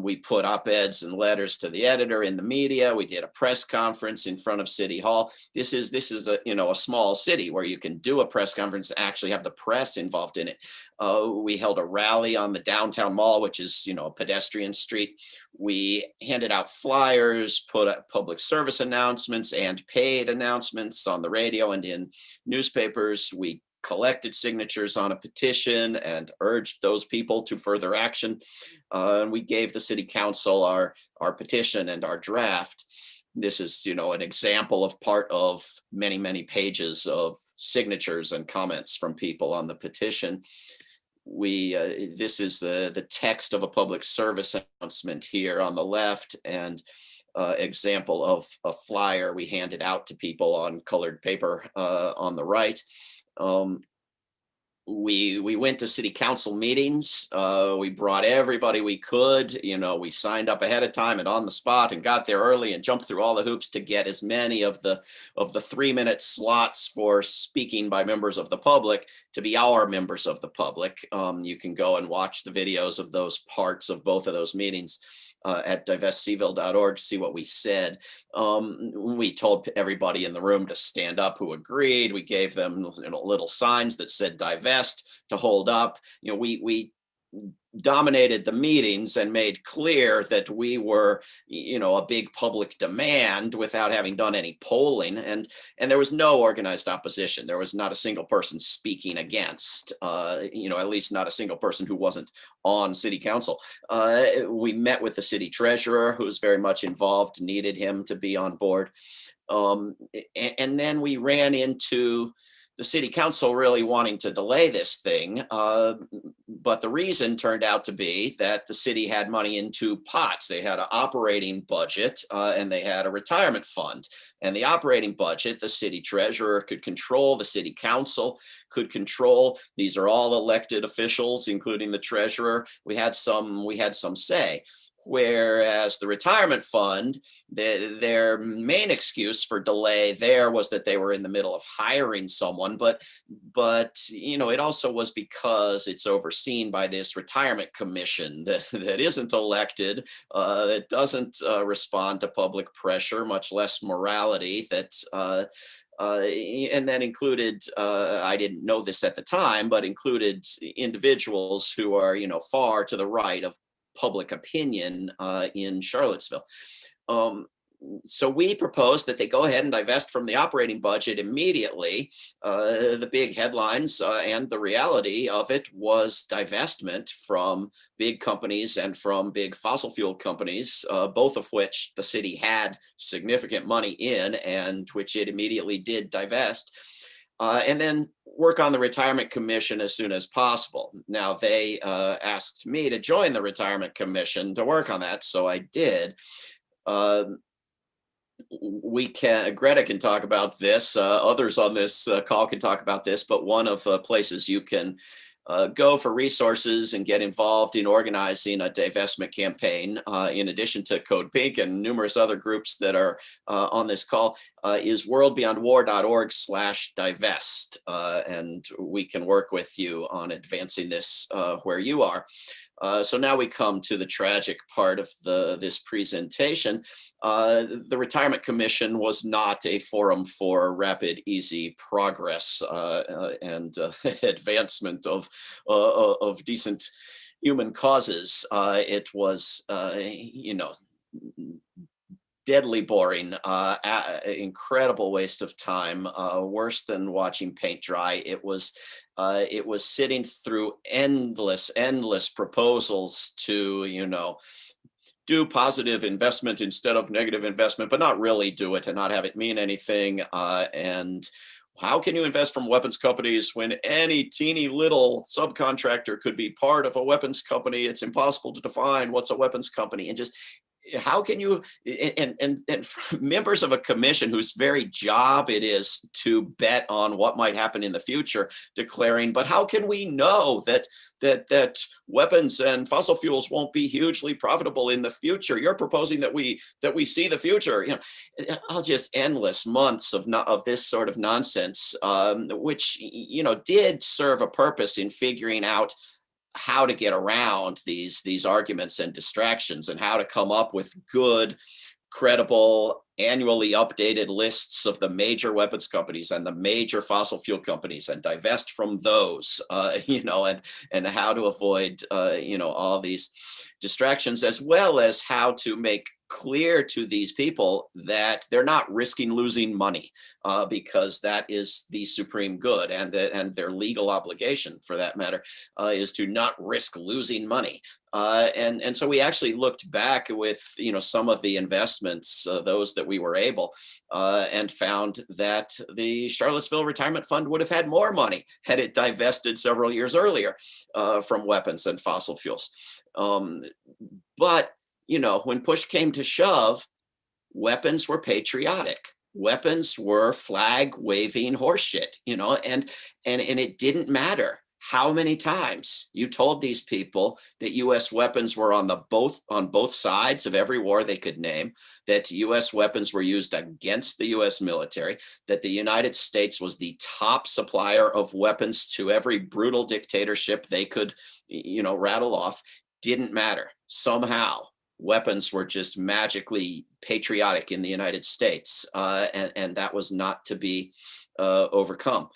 We put op-eds and letters to the editor in the media. We did a press conference in front of City Hall. This is a, a small city where you can do a press conference and actually have the press involved in it. We held a rally on the downtown mall, which is, a pedestrian street. We handed out flyers, put up public service announcements and paid announcements on the radio and in newspapers. We collected signatures on a petition and urged those people to further action. And we gave the city council our petition and our draft. This is, an example of part of many, many pages of signatures and comments from people on the petition. This is the text of a public service announcement here on the left, and example of a flyer we handed out to people on colored paper on the right. We went to city council meetings. We brought everybody we could. We signed up ahead of time and on the spot and got there early and jumped through all the hoops to get as many of the 3-minute slots for speaking by members of the public to be our members of the public. You can go and watch the videos of those parts of both of those meetings at divestseville.org to see what we said. We told everybody in the room to stand up who agreed. We gave them little signs that said divest to hold up. We dominated the meetings and made clear that we were, a big public demand without having done any polling. And there was no organized opposition. There was not a single person speaking against, at least not a single person who wasn't on city council. We met with the city treasurer, who's very much involved, needed him to be on board. And then we ran into the city council really wanting to delay this thing. But the reason turned out to be that the city had money in two pots. They had an operating budget and they had a retirement fund. And the operating budget, the city treasurer could control, the city council could control. These are all elected officials, including the treasurer. We had some say. Whereas the retirement fund, their main excuse for delay there was that they were in the middle of hiring someone, but it also was because it's overseen by this retirement commission that isn't elected, that doesn't respond to public pressure, much less morality. And then included, I didn't know this at the time, but included individuals who are, far to the right of public opinion in Charlottesville. So we proposed that they go ahead and divest from the operating budget immediately. The big headlines and the reality of it was divestment from big companies and from big fossil fuel companies, both of which the city had significant money in and which it immediately did divest. And then work on the retirement commission as soon as possible. Now they asked me to join the retirement commission to work on that, so I did. Greta can talk about this. Others on this call can talk about this, but one of the places you can go for resources and get involved in organizing a divestment campaign, in addition to Code Pink and numerous other groups that are on this call, is WorldBeyondWar.org/divest. And we can work with you on advancing this where you are. So now we come to the tragic part of this presentation. The Retirement Commission was not a forum for rapid, easy progress and advancement of decent human causes. It was, deadly boring, incredible waste of time, worse than watching paint dry. It was sitting through endless proposals to, do positive investment instead of negative investment, but not really do it and not have it mean anything. And how can you invest from weapons companies when any teeny little subcontractor could be part of a weapons company? It's impossible to define what's a weapons company. And just how can you, and members of a commission whose very job it is to bet on what might happen in the future, declaring, but how can we know that weapons and fossil fuels won't be hugely profitable in the future? You're proposing that we see the future. Just endless months of this sort of nonsense, which did serve a purpose in figuring out how to get around these arguments and distractions, and how to come up with good, credible, annually updated lists of the major weapons companies and the major fossil fuel companies, and divest from those, and how to avoid, all these distractions, as well as how to make clear to these people that they're not risking losing money, because that is the supreme good, and their legal obligation, for that matter, is to not risk losing money. And so we actually looked back with some of the investments, those that we were able, and found that the Charlottesville Retirement Fund would have had more money had it divested several years earlier from weapons and fossil fuels. But when push came to shove, weapons were patriotic. Weapons were flag-waving horseshit, and it didn't matter how many times you told these people that U.S. weapons were on both sides of every war they could name, that U.S. weapons were used against the U.S. military, that the United States was the top supplier of weapons to every brutal dictatorship they could, rattle off. Didn't matter. Somehow, weapons were just magically patriotic in the United States, and that was not to be overcome.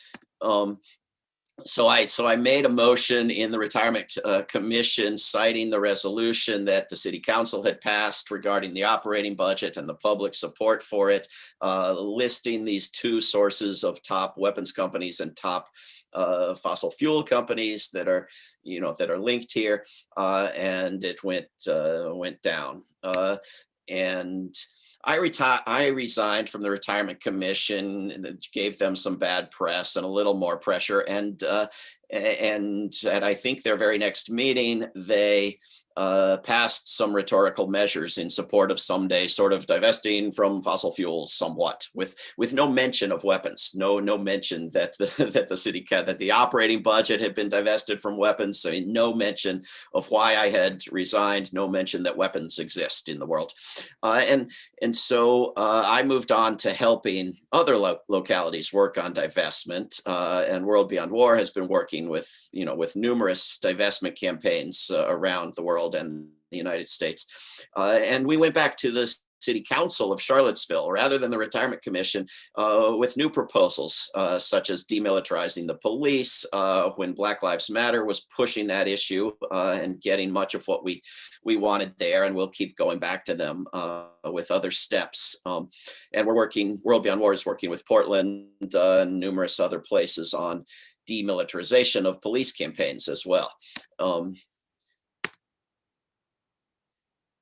So I made a motion in the Retirement Commission, citing the resolution that the City Council had passed regarding the operating budget and the public support for it, listing these two sources of top weapons companies and top fossil fuel companies that are linked here, and it went down. And I resigned from the Retirement Commission, and it gave them some bad press and a little more pressure. And at I think their very next meeting, they passed some rhetorical measures in support of someday sort of divesting from fossil fuels somewhat, with no mention of weapons, no mention that the operating budget had been divested from weapons. I mean, no mention of why I had resigned, no mention that weapons exist in the world. And so I moved on to helping other localities work on divestment, and World Beyond War has been working with numerous divestment campaigns around the world and the United States. And we went back to the City Council of Charlottesville, rather than the Retirement Commission, with new proposals, such as demilitarizing the police, when Black Lives Matter was pushing that issue and getting much of what we wanted there. And we'll keep going back to them with other steps. And World Beyond War is working with Portland and numerous other places on demilitarization of police campaigns as well.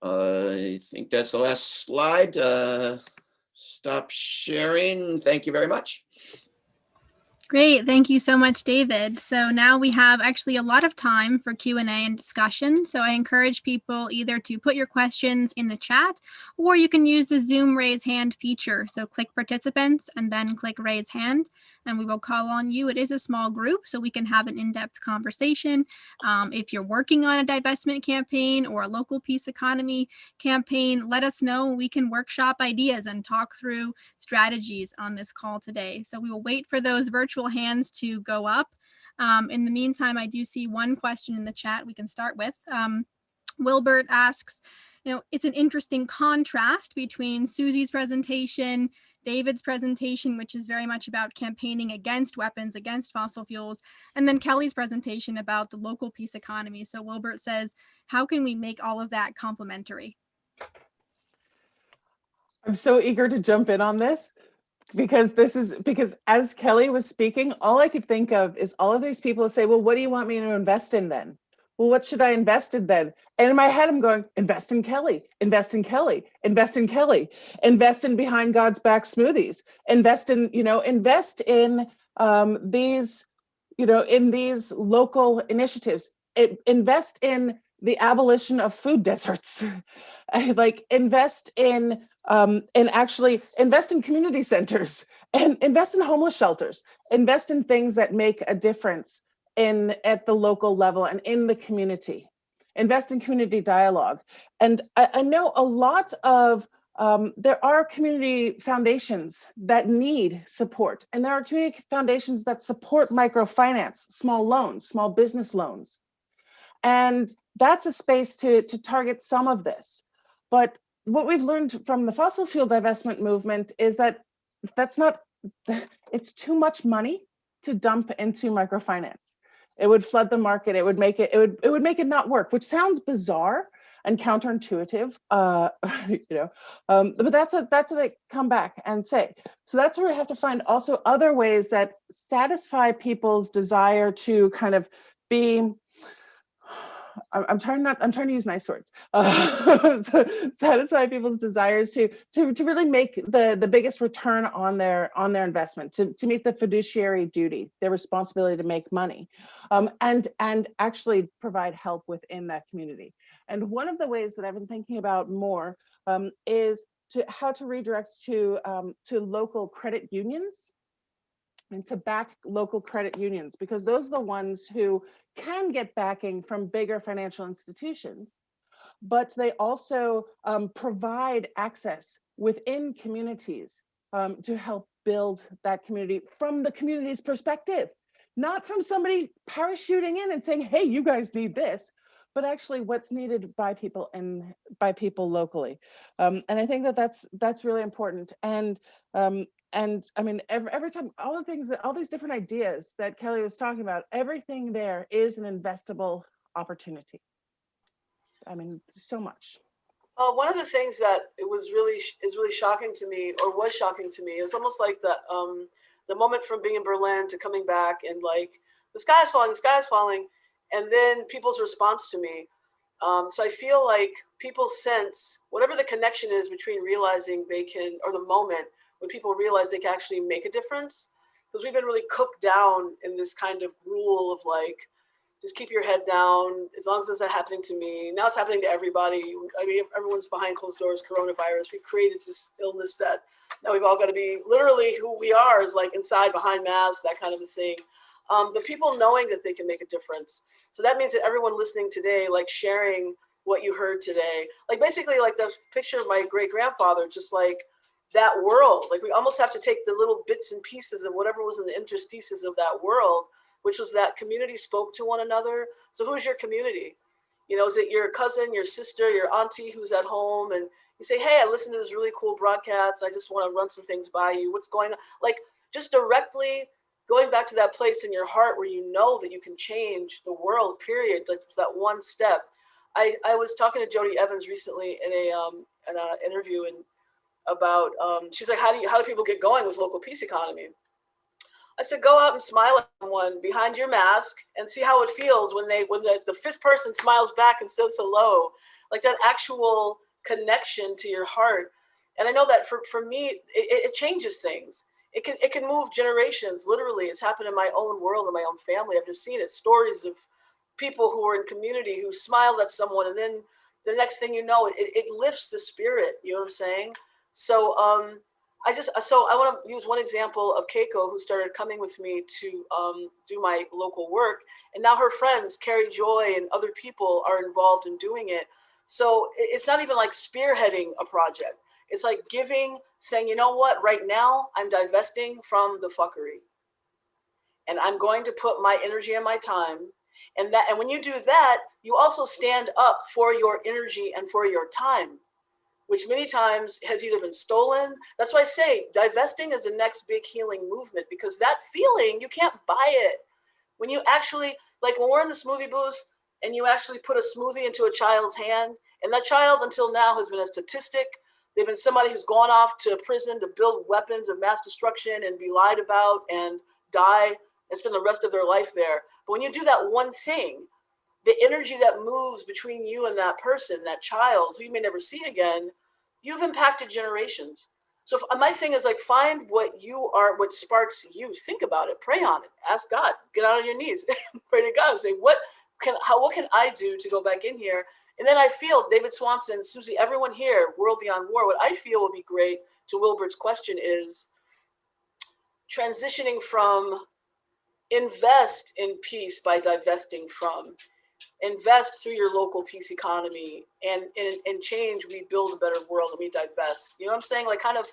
I think that's the last slide. Stop sharing. Thank you very much. Great. Thank you so much, David. So now we have actually a lot of time for Q&A and discussion. So I encourage people either to put your questions in the chat, or you can use the Zoom raise hand feature. So click participants and then click raise hand, and we will call on you. It is a small group, so we can have an in-depth conversation. If you're working on a divestment campaign or a local peace economy campaign, let us know. We can workshop ideas and talk through strategies on this call today. So we will wait for those virtual hands to go up. In the meantime, I do see one question in the chat we can start with. Wilbert asks, it's an interesting contrast between Susie's presentation, David's presentation, which is very much about campaigning against weapons, against fossil fuels, and then Kelly's presentation about the local peace economy. So Wilbert says, how can we make all of that complementary? I'm so eager to jump in on this, because as Kelly was speaking, all I could think of is all of these people say, well, what do you want me to invest in then? Well, what should I invest in then? And in my head, I'm going, invest in Kelly, invest in Kelly, invest in Kelly, invest in Behind God's Back smoothies, invest in these, in these local initiatives, invest in the abolition of food deserts. Like invest in community centers, and invest in homeless shelters, invest in things that make a difference at the local level and in the community. Invest in community dialogue. And I know a lot of there are community foundations that need support, and there are community foundations that support microfinance, small loans, small business loans. And that's a space to target some of this. But what we've learned from the fossil fuel divestment movement is that it's too much money to dump into microfinance. It would flood the market. It would make it not work, which sounds bizarre and counterintuitive, but that's what they come back and say. So that's where we have to find also other ways that satisfy people's desire to kind of be. I'm trying to use nice words. Satisfy people's desires to really make the biggest return on their investment, to meet the fiduciary duty, their responsibility to make money, and actually provide help within that community. And one of the ways that I've been thinking about more is how to redirect to local credit unions, and to back local credit unions, because those are the ones who can get backing from bigger financial institutions, but they also provide access within communities to help build that community from the community's perspective, not from somebody parachuting in and saying, hey, you guys need this, but actually what's needed by people and by people locally. And I think that's really important. And I mean, every time, all these different ideas that Kelly was talking about, everything there is an investable opportunity. I mean, so much. One of the things that is really shocking to me, or was shocking to me, it was almost like the moment from being in Berlin to coming back, and like the sky is falling, and then people's response to me. So I feel like people sense whatever the connection is between realizing they can, or the moment when people realize they can actually make a difference, because we've been really cooked down in this kind of rule of like, just keep your head down, as long as it's not happening to me. Now it's happening to everybody. I mean, everyone's behind closed doors, coronavirus. We created this illness that now we've all got to be literally who we are, is like inside behind masks, that kind of a thing. But people knowing that they can make a difference. So that means that everyone listening today, like sharing what you heard today, like basically like the picture of my great grandfather, just like that world. Like we almost have to take the little bits and pieces of whatever was in the interstices of that world, which was that community spoke to one another. So who's your community? You know, is it your cousin, your sister, your auntie who's at home? And you say, hey, I listened to this really cool broadcast. I just want to run some things by you. What's going on? Like just directly going back to that place in your heart where you know that you can change the world, period. Like that one step. I was talking to Jody Evans recently in an interview about, she's like, how do people get going with local peace economy? I said, go out and smile at someone behind your mask and see how it feels when the fifth person smiles back and says hello, like that actual connection to your heart. And I know that for me, it changes things. It can move generations. Literally, it's happened in my own world, in my own family. I've just seen it. Stories of people who were in community who smiled at someone, and then the next thing you know, it lifts the spirit. You know what I'm saying? So I want to use one example of Keiko, who started coming with me to do my local work. And now her friends, Carrie Joy and other people, are involved in doing it. So it's not even like spearheading a project. It's like giving, saying, you know what, right now I'm divesting from the fuckery. And I'm going to put my energy and my time. And when you do that, you also stand up for your energy and for your time, which many times has either been stolen. That's why I say divesting is the next big healing movement, because that feeling, you can't buy it. When you actually, like when we're in the smoothie booth and you actually put a smoothie into a child's hand, and that child until now has been a statistic. They've been somebody who's gone off to prison to build weapons of mass destruction and be lied about and die and spend the rest of their life there. But when you do that one thing, the energy that moves between you and that person, that child who you may never see again, you've impacted generations. So my thing is like, find what you are, what sparks you. Think about it, pray on it, ask God, get out on your knees, pray to God and say, what what can I do to go back in here? And then I feel David Swanson, Susie, everyone here, World Beyond War, what I feel would be great, to Wilbert's question, is transitioning from invest in peace by divesting from, invest through your local peace economy, and in change, we build a better world and we divest. You know what I'm saying? Like, kind of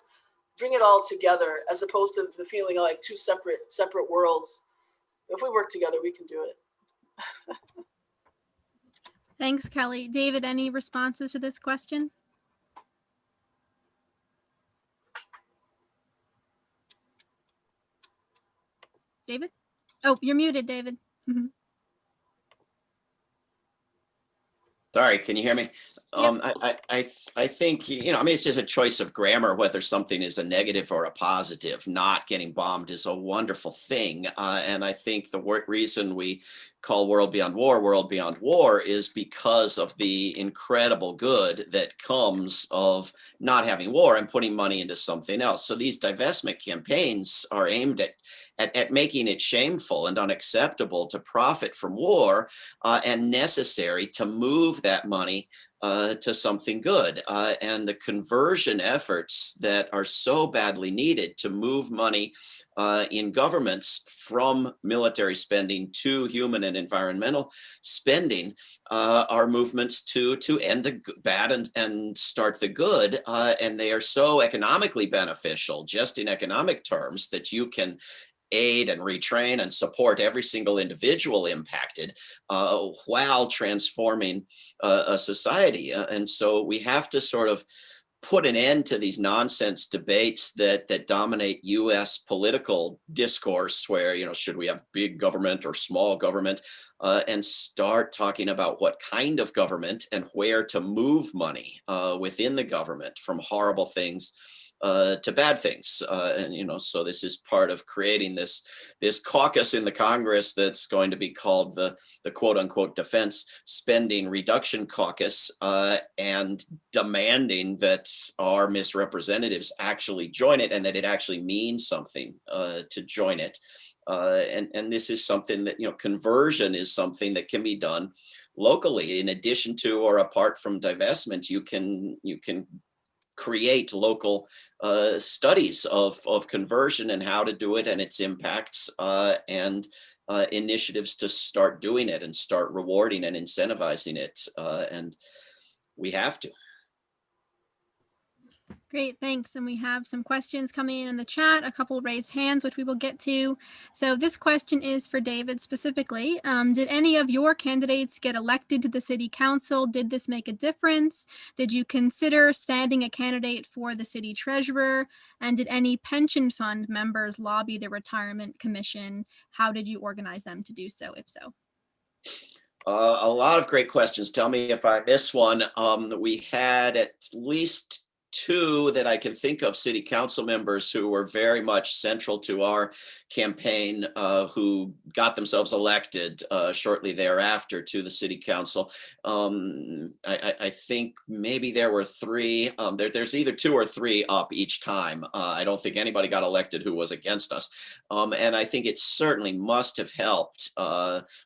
bring it all together, as opposed to the feeling of like two separate worlds. If we work together, we can do it. Thanks, Kelly. David, any responses to this question? David? Oh, you're muted, David. Sorry, can you hear me? I think, I mean, it's just a choice of grammar, whether something is a negative or a positive. Not getting bombed is a wonderful thing. And I think the reason we call World Beyond War is because of the incredible good that comes of not having war and putting money into something else. So these divestment campaigns are aimed at making it shameful and unacceptable to profit from war, and necessary to move that money to something good. And the conversion efforts that are so badly needed to move money in governments from military spending to human and environmental spending are movements to end the bad and start the good. And they are so economically beneficial, just in economic terms, that you can aid and retrain and support every single individual impacted while transforming a society. And so we have to sort of put an end to these nonsense debates that dominate U.S. political discourse, where, should we have big government or small government, and start talking about what kind of government and where to move money within the government from horrible things to bad things. And, so this is part of creating this caucus in the Congress that's going to be called the quote unquote Defense Spending Reduction Caucus, and demanding that our misrepresentatives actually join it, and that it actually means something to join it. And this is something that, conversion is something that can be done locally. In addition to or apart from divestment, you can create local studies of conversion and how to do it and its impacts, and initiatives to start doing it and start rewarding and incentivizing it. And we have to. Great, thanks. And we have some questions coming in the chat, a couple raised hands, which we will get to. So this question is for David specifically. Did any of your candidates get elected to the city council? Did this make a difference? Did you consider standing a candidate for the city treasurer? And did any pension fund members lobby the retirement commission? How did you organize them to do so, if so? A lot of great questions. Tell me if I miss one. We had at least two that I can think of city council members who were very much central to our campaign, who got themselves elected shortly thereafter to the city council. I think maybe there were three. There's either two or three up each time. I don't think anybody got elected who was against us. And I think it certainly must have helped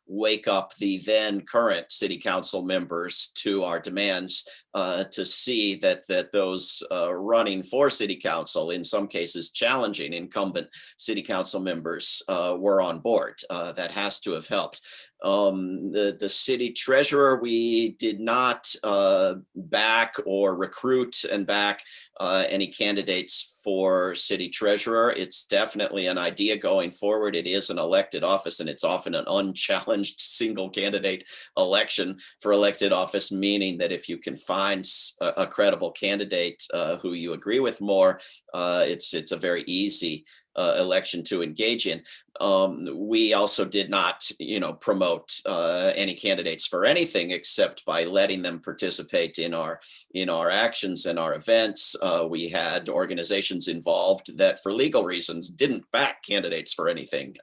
wake up the then current city council members to our demands, to see that those running for city council, in some cases challenging incumbent city council members, were on board. That has to have helped. The city treasurer, we did not back or recruit and back any candidates for city treasurer. It's definitely an idea going forward. It is an elected office, and it's often an unchallenged single candidate election for elected office, meaning that if you can find a credible candidate who you agree with more, it's a very easy election to engage in. We also did not, promote any candidates for anything except by letting them participate in our actions and our events. We had organizations involved that, for legal reasons, didn't back candidates for anything.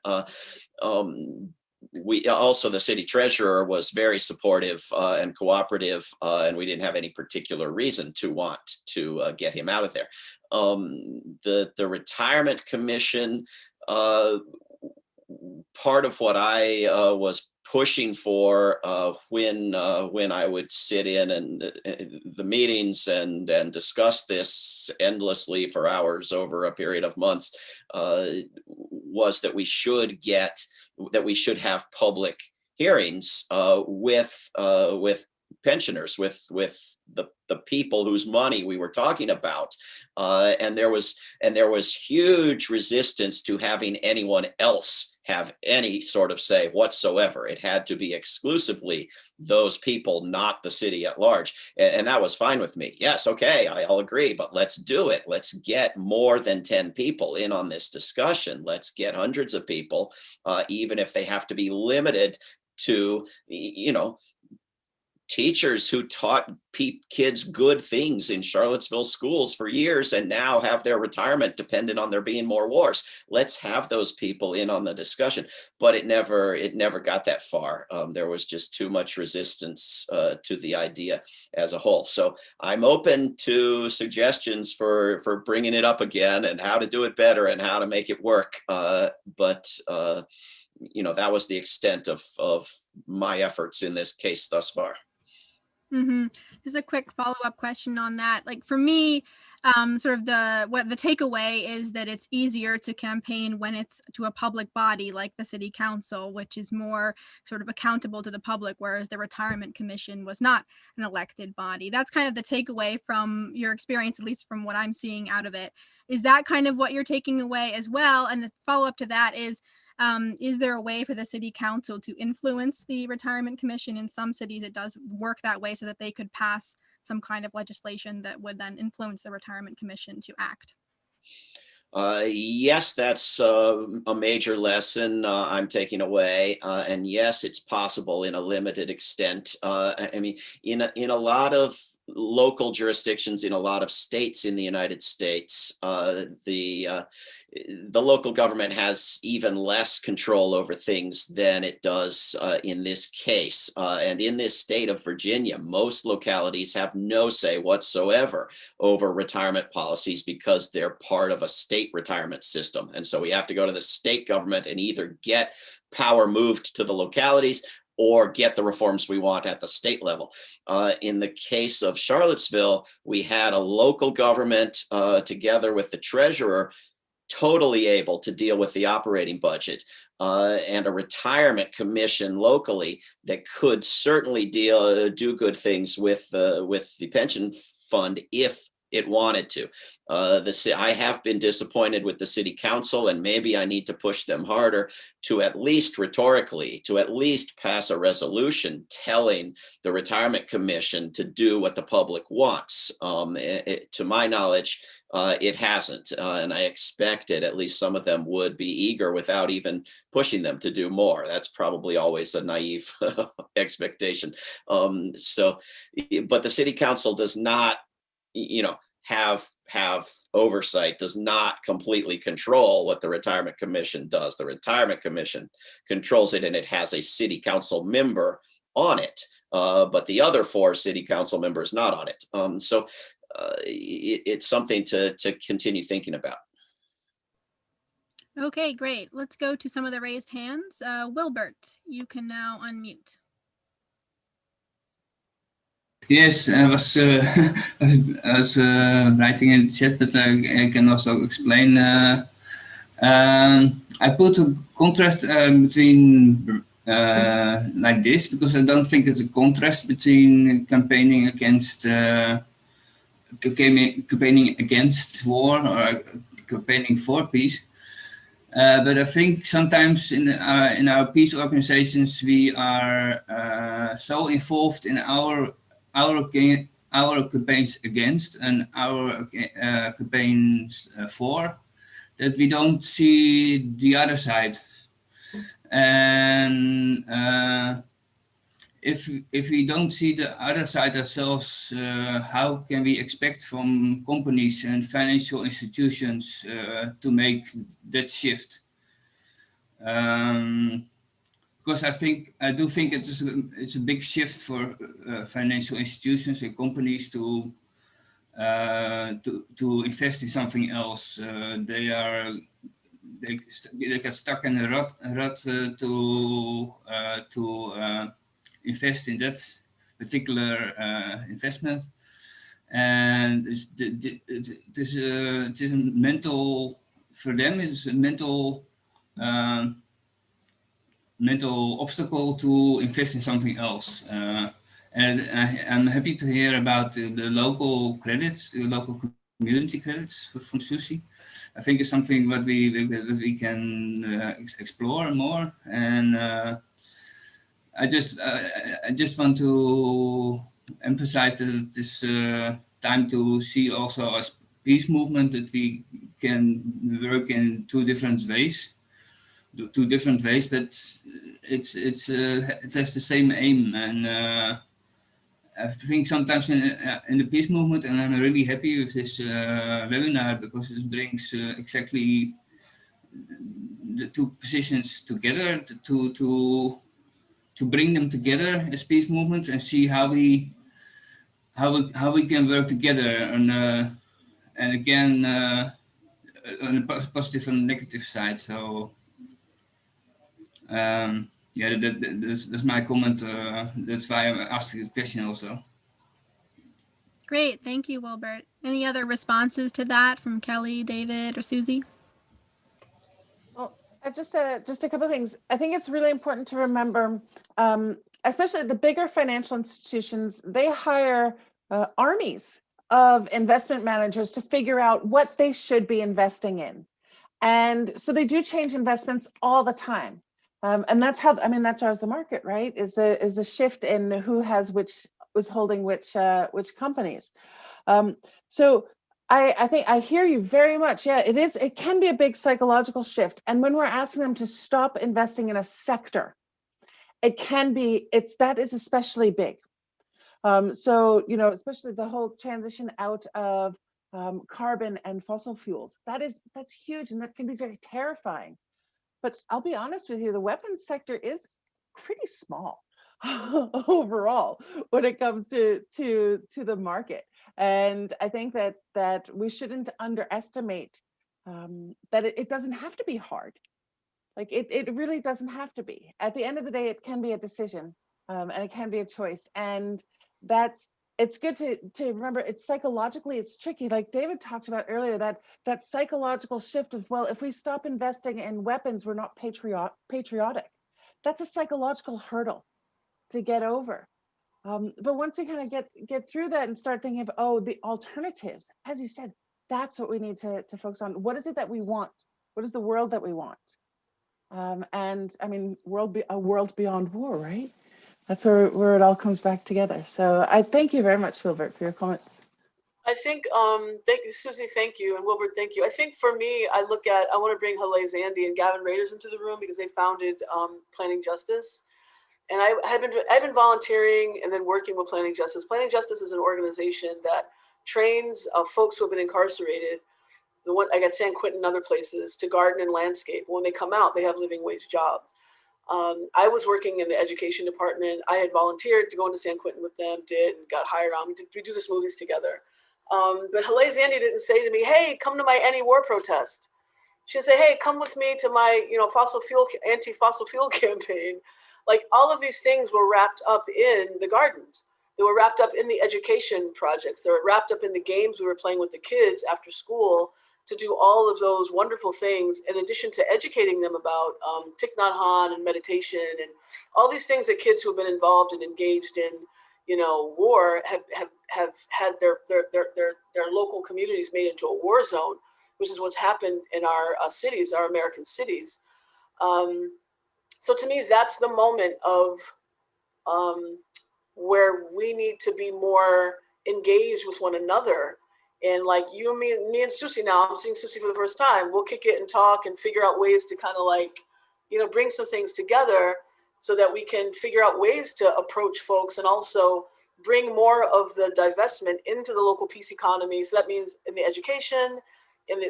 We also, the city treasurer was very supportive and cooperative, and we didn't have any particular reason to want to get him out of there. The retirement commission, part of what I was pushing for when I would sit in and the meetings and discuss this endlessly for hours over a period of months, was that we should have public hearings with pensioners, with the people whose money we were talking about, and there was huge resistance to having anyone else have any sort of say whatsoever. It had to be exclusively those people, not the city at large. And that was fine with me. Yes, okay, I'll agree, but let's do it. Let's get more than 10 people in on this discussion. Let's get hundreds of people, even if they have to be limited to, teachers who taught kids good things in Charlottesville schools for years and now have their retirement dependent on there being more wars. Let's have those people in on the discussion. But it never got that far. There was just too much resistance to the idea as a whole. So I'm open to suggestions for bringing it up again and how to do it better and how to make it work. But that was the extent of my efforts in this case thus far. Mm-hmm. Just a quick follow-up question on that. Like for me, sort of the takeaway is that it's easier to campaign when it's to a public body like the city council, which is more sort of accountable to the public, whereas the retirement commission was not an elected body. That's kind of the takeaway from your experience, at least from what I'm seeing out of it. Is that kind of what you're taking away as well? And the follow-up to that is there a way for the city council to influence the retirement commission? In some cities, it does work that way so that they could pass some kind of legislation that would then influence the retirement commission to act. Yes, that's a major lesson I'm taking away. And yes, it's possible in a limited extent. In a lot of local jurisdictions, in a lot of states in the United States, the local government has even less control over things than it does in this case. And in this state of Virginia, most localities have no say whatsoever over retirement policies because they're part of a state retirement system. And so we have to go to the state government and either get power moved to the localities or get the reforms we want at the state level. In the case of Charlottesville, we had a local government together with the treasurer totally able to deal with the operating budget, and a retirement commission locally that could certainly do good things with the pension fund if it wanted to. I have been disappointed with the city council, and maybe I need to push them harder to at least rhetorically, to at least pass a resolution telling the retirement commission to do what the public wants. To my knowledge, it hasn't, and I expected at least some of them would be eager without even pushing them to do more. That's probably always a naive expectation. But the city council does not, have oversight, does not completely control what the retirement commission does. The retirement commission controls it, and it has a city council member on it, but the other 4 city council members not on it. It's something to continue thinking about. Okay, great. Let's go to some of the raised hands. Wilbert, you can now unmute. Yes, I was writing in the chat, but I can also explain. I put a contrast between like this, because I don't think it's a contrast between campaigning against war or campaigning for peace. But I think sometimes in our peace organizations we are so involved in our campaigns against and our campaigns for, that we don't see the other side. And if we don't see the other side ourselves, how can we expect from companies and financial institutions to make that shift? Because I do think it's a big shift for financial institutions and companies to invest in something else. they get stuck in a rut to invest in that particular investment. And it is a mental, for them, it's a mental obstacle to invest in something else. And I'm happy to hear about the local credits, the local community credits from Susie. I think it's something that we can explore more. And I just want to emphasize that it is time to see also as peace movement that we can work in two different ways, but it has the same aim. And I think sometimes in the peace movement, and I'm really happy with this webinar because it brings exactly the two positions together to bring them together as peace movement and see how we can work together and again on the positive and negative side. So yeah, that's my comment. That's why I'm asking the question also. Great, thank you, Wilbert. Any other responses to that from Kelly, David, or Susie? Well, just a couple of things. I think it's really important to remember, especially the bigger financial institutions, they hire armies of investment managers to figure out what they should be investing in. And so they do change investments all the time. And that's how, I mean, that's always the market, right? Is the shift in who has which, was holding which companies. So I think I hear you very much. Yeah, it can be a big psychological shift. And when we're asking them to stop investing in a sector, that is especially big. So, you know, especially the whole transition out of carbon and fossil fuels, that's huge, and that can be very terrifying. But I'll be honest with you, the weapons sector is pretty small overall when it comes to the market. And I think that we shouldn't underestimate that it doesn't have to be hard. Like it really doesn't have to be. At the end of the day, it can be a decision and it can be a choice. And it's good to remember, it's psychologically, it's tricky. Like David talked about earlier, that psychological shift of, well, if we stop investing in weapons, we're not patriotic. That's a psychological hurdle to get over. But once we kind of get through that and start thinking of, oh, the alternatives, as you said, that's what we need to focus on. What is it that we want? What is the world that we want? And I mean, a world beyond war, right? That's where it all comes back together. So I thank you very much, Wilbert, for your comments. I think, thank you, Susie, thank you, and Wilbert, thank you. I think for me, I want to bring Haley Zandy and Gavin Raiders into the room because they founded Planning Justice. And I've been volunteering and then working with Planning Justice. Planning Justice is an organization that trains folks who have been incarcerated, I got San Quentin and other places, to garden and landscape. When they come out, they have living wage jobs. I was working in the education department. I had volunteered to go into San Quentin with them, and got hired on. We do the smoothies together. But Haley Zandy didn't say to me, hey, come to my anti-war protest. She'd say, hey, come with me to my anti-fossil fuel campaign. Like, all of these things were wrapped up in the gardens. They were wrapped up in the education projects. They were wrapped up in the games we were playing with the kids after school to do all of those wonderful things, in addition to educating them about Thich Nhat Hanh and meditation and all these things that kids who have been involved and engaged in, war have had their local communities made into a war zone, which is what's happened in our cities, our American cities. So to me, that's the moment of where we need to be more engaged with one another. And like you and me and Susie now, I'm seeing Susie for the first time. We'll kick it and talk and figure out ways to kind of bring some things together so that we can figure out ways to approach folks and also bring more of the divestment into the local peace economy. So that means in the education,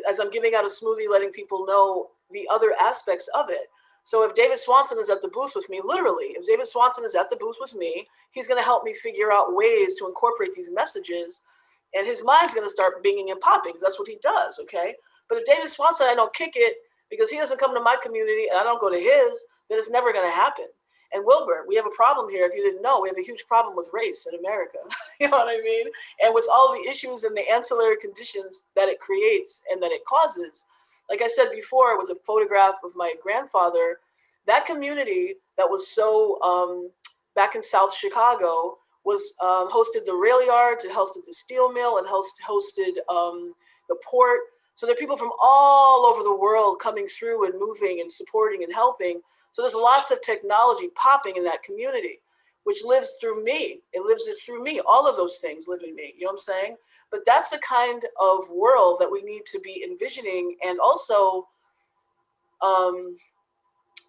as I'm giving out a smoothie, letting people know the other aspects of it. So if David Swanson is at the booth with me, literally, if David Swanson is at the booth with me, he's going to help me figure out ways to incorporate these messages. And his mind's going to start binging and popping, because that's what he does, okay? But if David Swanson, I don't kick it, Because he doesn't come to my community and I don't go to his, then it's never going to happen. And Wilbur, we have a problem here. If you didn't know, we have a huge problem with race in America. You know what I mean? And with all the issues and the ancillary conditions that it creates and that it causes. Like I said before, it was a photograph of my grandfather. That community that was so, back in South Chicago, was hosted the rail yards, it hosted the steel mill, and hosted the port. So there are people from all over the world coming through and moving and supporting and helping. So there's lots of technology popping in that community, which lives through me. It lives through me. All of those things live in me. You know what I'm saying? But that's the kind of world that we need to be envisioning, and also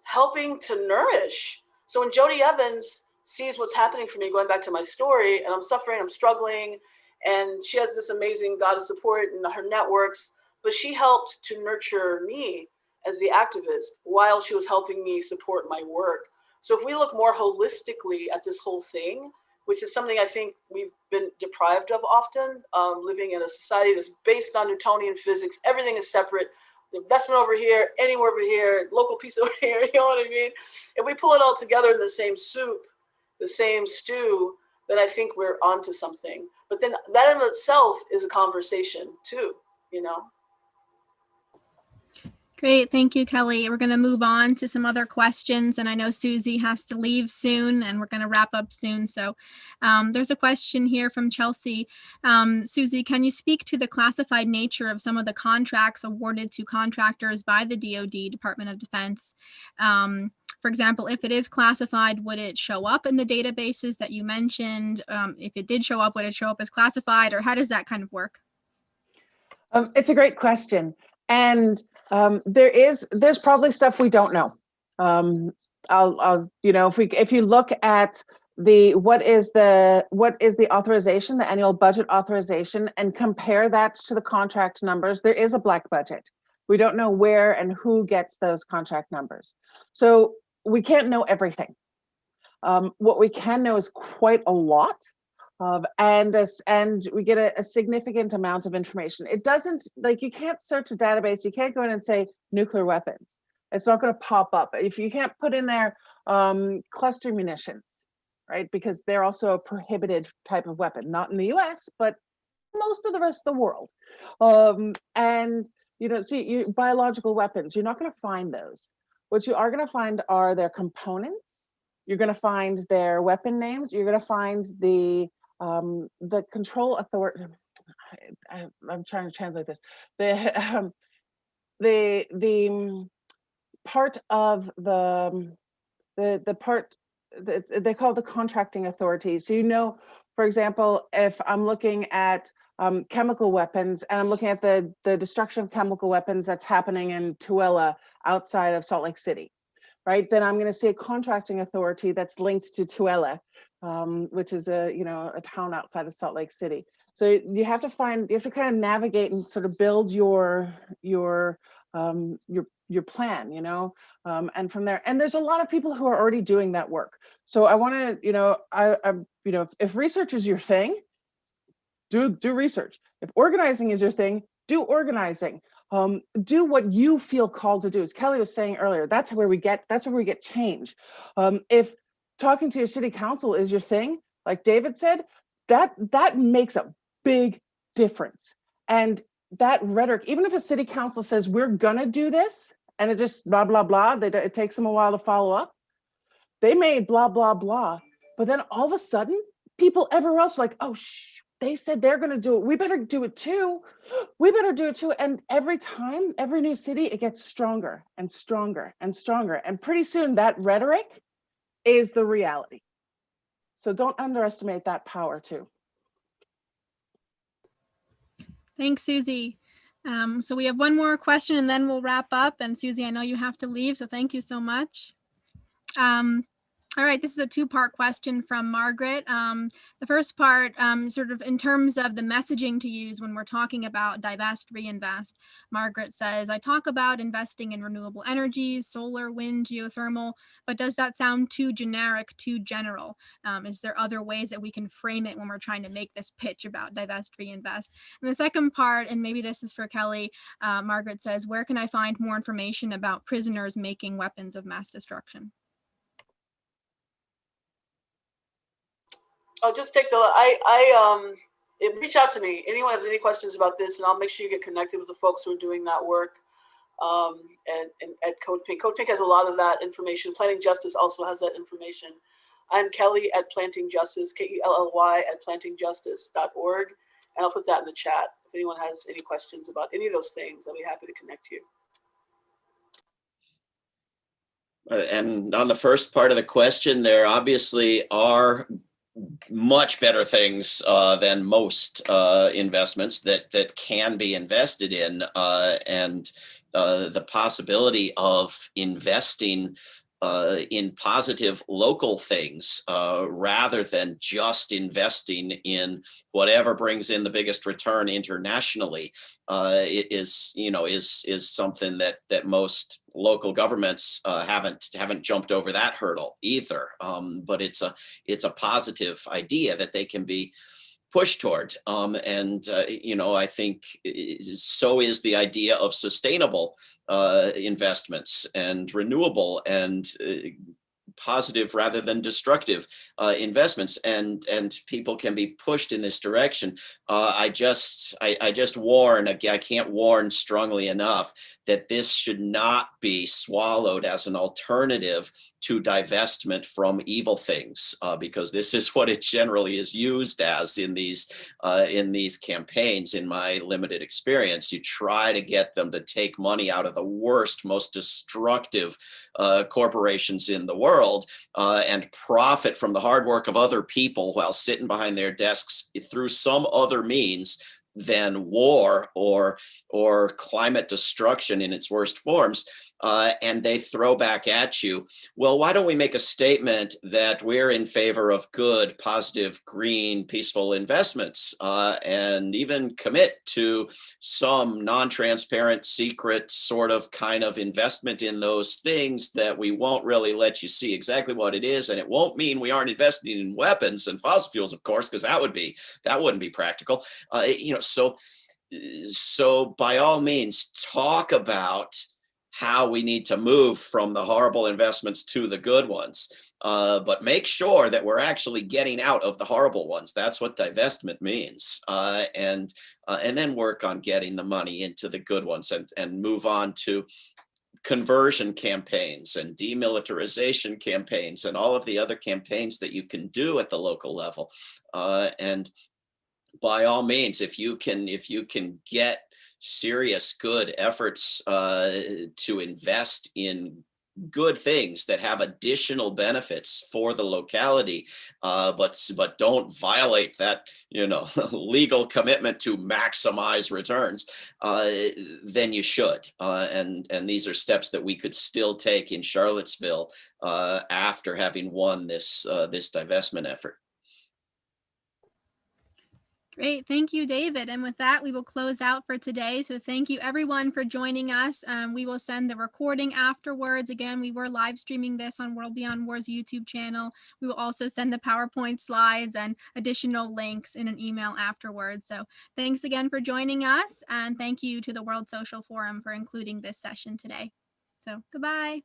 helping to nourish. So when Jody Evans sees what's happening for me, going back to my story, and I'm suffering, I'm struggling, and she has this amazing God of support and her networks, but she helped to nurture me as the activist while she was helping me support my work. So if we look more holistically at this whole thing, which is something I think we've been deprived of often, living in a society that's based on Newtonian physics, everything is separate, investment over here, anywhere over here, local piece over here, you know what I mean? If we pull it all together in the same soup, the same stew, then I think we're onto something. But then that in itself is a conversation too, you know? Great. Thank you, Kelly. We're going to move on to some other questions. And I know Susie has to leave soon and we're going to wrap up soon. So there's a question here from Chelsea. Susie, can you speak to the classified nature of some of the contracts awarded to contractors by the DoD, Department of Defense? For example, if it is classified, would it show up in the databases that you mentioned? If it did show up, would it show up as classified, or how does that kind of work? It's a great question. And there's probably stuff we don't know. If you look at what is the authorization, the annual budget authorization, and compare that to the contract numbers, there is a black budget. We don't know where and who gets those contract numbers. So we can't know everything. What we can know is quite a lot. And we get a significant amount of information. It doesn't, like, you can't search a database. You can't go in and say nuclear weapons. It's not going to pop up. If you can't put in there cluster munitions, right? Because they're also a prohibited type of weapon, not in the US, but most of the rest of the world. Biological weapons, you're not going to find those. What you are going to find are their components. You're going to find their weapon names. You're going to find the control authority. I'm trying to translate this. The part of the part that they call the contracting authority. So, for example, if I'm looking at chemical weapons and I'm looking at the destruction of chemical weapons that's happening in Tooele outside of Salt Lake City, right? Then I'm going to see a contracting authority that's linked to Tooele, which is a town outside of Salt Lake City. So you have to kind of navigate and sort of build your plan, and from there. And there's a lot of people who are already doing that work. So I want to, if research is your thing, do research. If organizing is your thing, do organizing. Do what you feel called to do. As Kelly was saying earlier, that's where we get change. If talking to your city council is your thing, like David said, that makes a big difference. And that rhetoric, even if a city council says we're gonna do this, and it just blah blah blah, it takes them a while to follow up. They may blah blah blah, but then all of a sudden, people everywhere else are like, oh they said they're going to do it. We better do it too. We better do it too. And every time, every new city, it gets stronger and stronger and stronger. And pretty soon that rhetoric is the reality. So don't underestimate that power too. Thanks, Susie. So we have one more question and then we'll wrap up. And Susie, I know you have to leave, so thank you so much. All right, this is a two-part question from Margaret. The first part, sort of in terms of the messaging to use when we're talking about divest, reinvest. Margaret says, I talk about investing in renewable energies, solar, wind, geothermal, but does that sound too generic, too general? Is there other ways that we can frame it when we're trying to make this pitch about divest, reinvest? And the second part, and maybe this is for Kelly, Margaret says, where can I find more information about prisoners making weapons of mass destruction? I'll just take reach out to me. Anyone has any questions about this, and I'll make sure you get connected with the folks who are doing that work. And at Code Pink. Code Pink has a lot of that information. Planting Justice also has that information. I'm Kelly at Planting Justice, KELLY at plantingjustice.org. And I'll put that in the chat. If anyone has any questions about any of those things, I'll be happy to connect you. And on the first part of the question, there obviously are much better things than most investments that can be invested in, and the possibility of investing in positive local things rather than just investing in whatever brings in the biggest return internationally is something that most local governments haven't jumped over that hurdle either. But it's a positive idea that they can be pushed toward. I think so is the idea of sustainable investments and renewable and positive rather than destructive investments, and people can be pushed in this direction. I just warn, again, I can't warn strongly enough that this should not be swallowed as an alternative to divestment from evil things, because this is what it generally is used as in these campaigns. In my limited experience, you try to get them to take money out of the worst, most destructive corporations in the world and profit from the hard work of other people while sitting behind their desks through some other means than war or climate destruction in its worst forms. And they throw back at you, well, why don't we make a statement that we're in favor of good, positive, green, peaceful investments, and even commit to some non-transparent, secret sort of kind of investment in those things that we won't really let you see exactly what it is. And it won't mean we aren't investing in weapons and fossil fuels, of course, because that wouldn't be practical. So by all means, talk about how we need to move from the horrible investments to the good ones, but make sure that we're actually getting out of the horrible ones. That's what divestment means, and then work on getting the money into the good ones, and move on to conversion campaigns and demilitarization campaigns and all of the other campaigns that you can do at the local level. And by all means, if you can get serious, good efforts to invest in good things that have additional benefits for the locality, but don't violate that legal commitment to maximize returns, then you should. And these are steps that we could still take in Charlottesville after having won this divestment effort. Great. Thank you, David. And with that, we will close out for today. So thank you everyone for joining us. We will send the recording afterwards. Again, we were live streaming this on World Beyond War's YouTube channel. We will also send the PowerPoint slides and additional links in an email afterwards. So thanks again for joining us. And thank you to the World Social Forum for including this session today. So goodbye.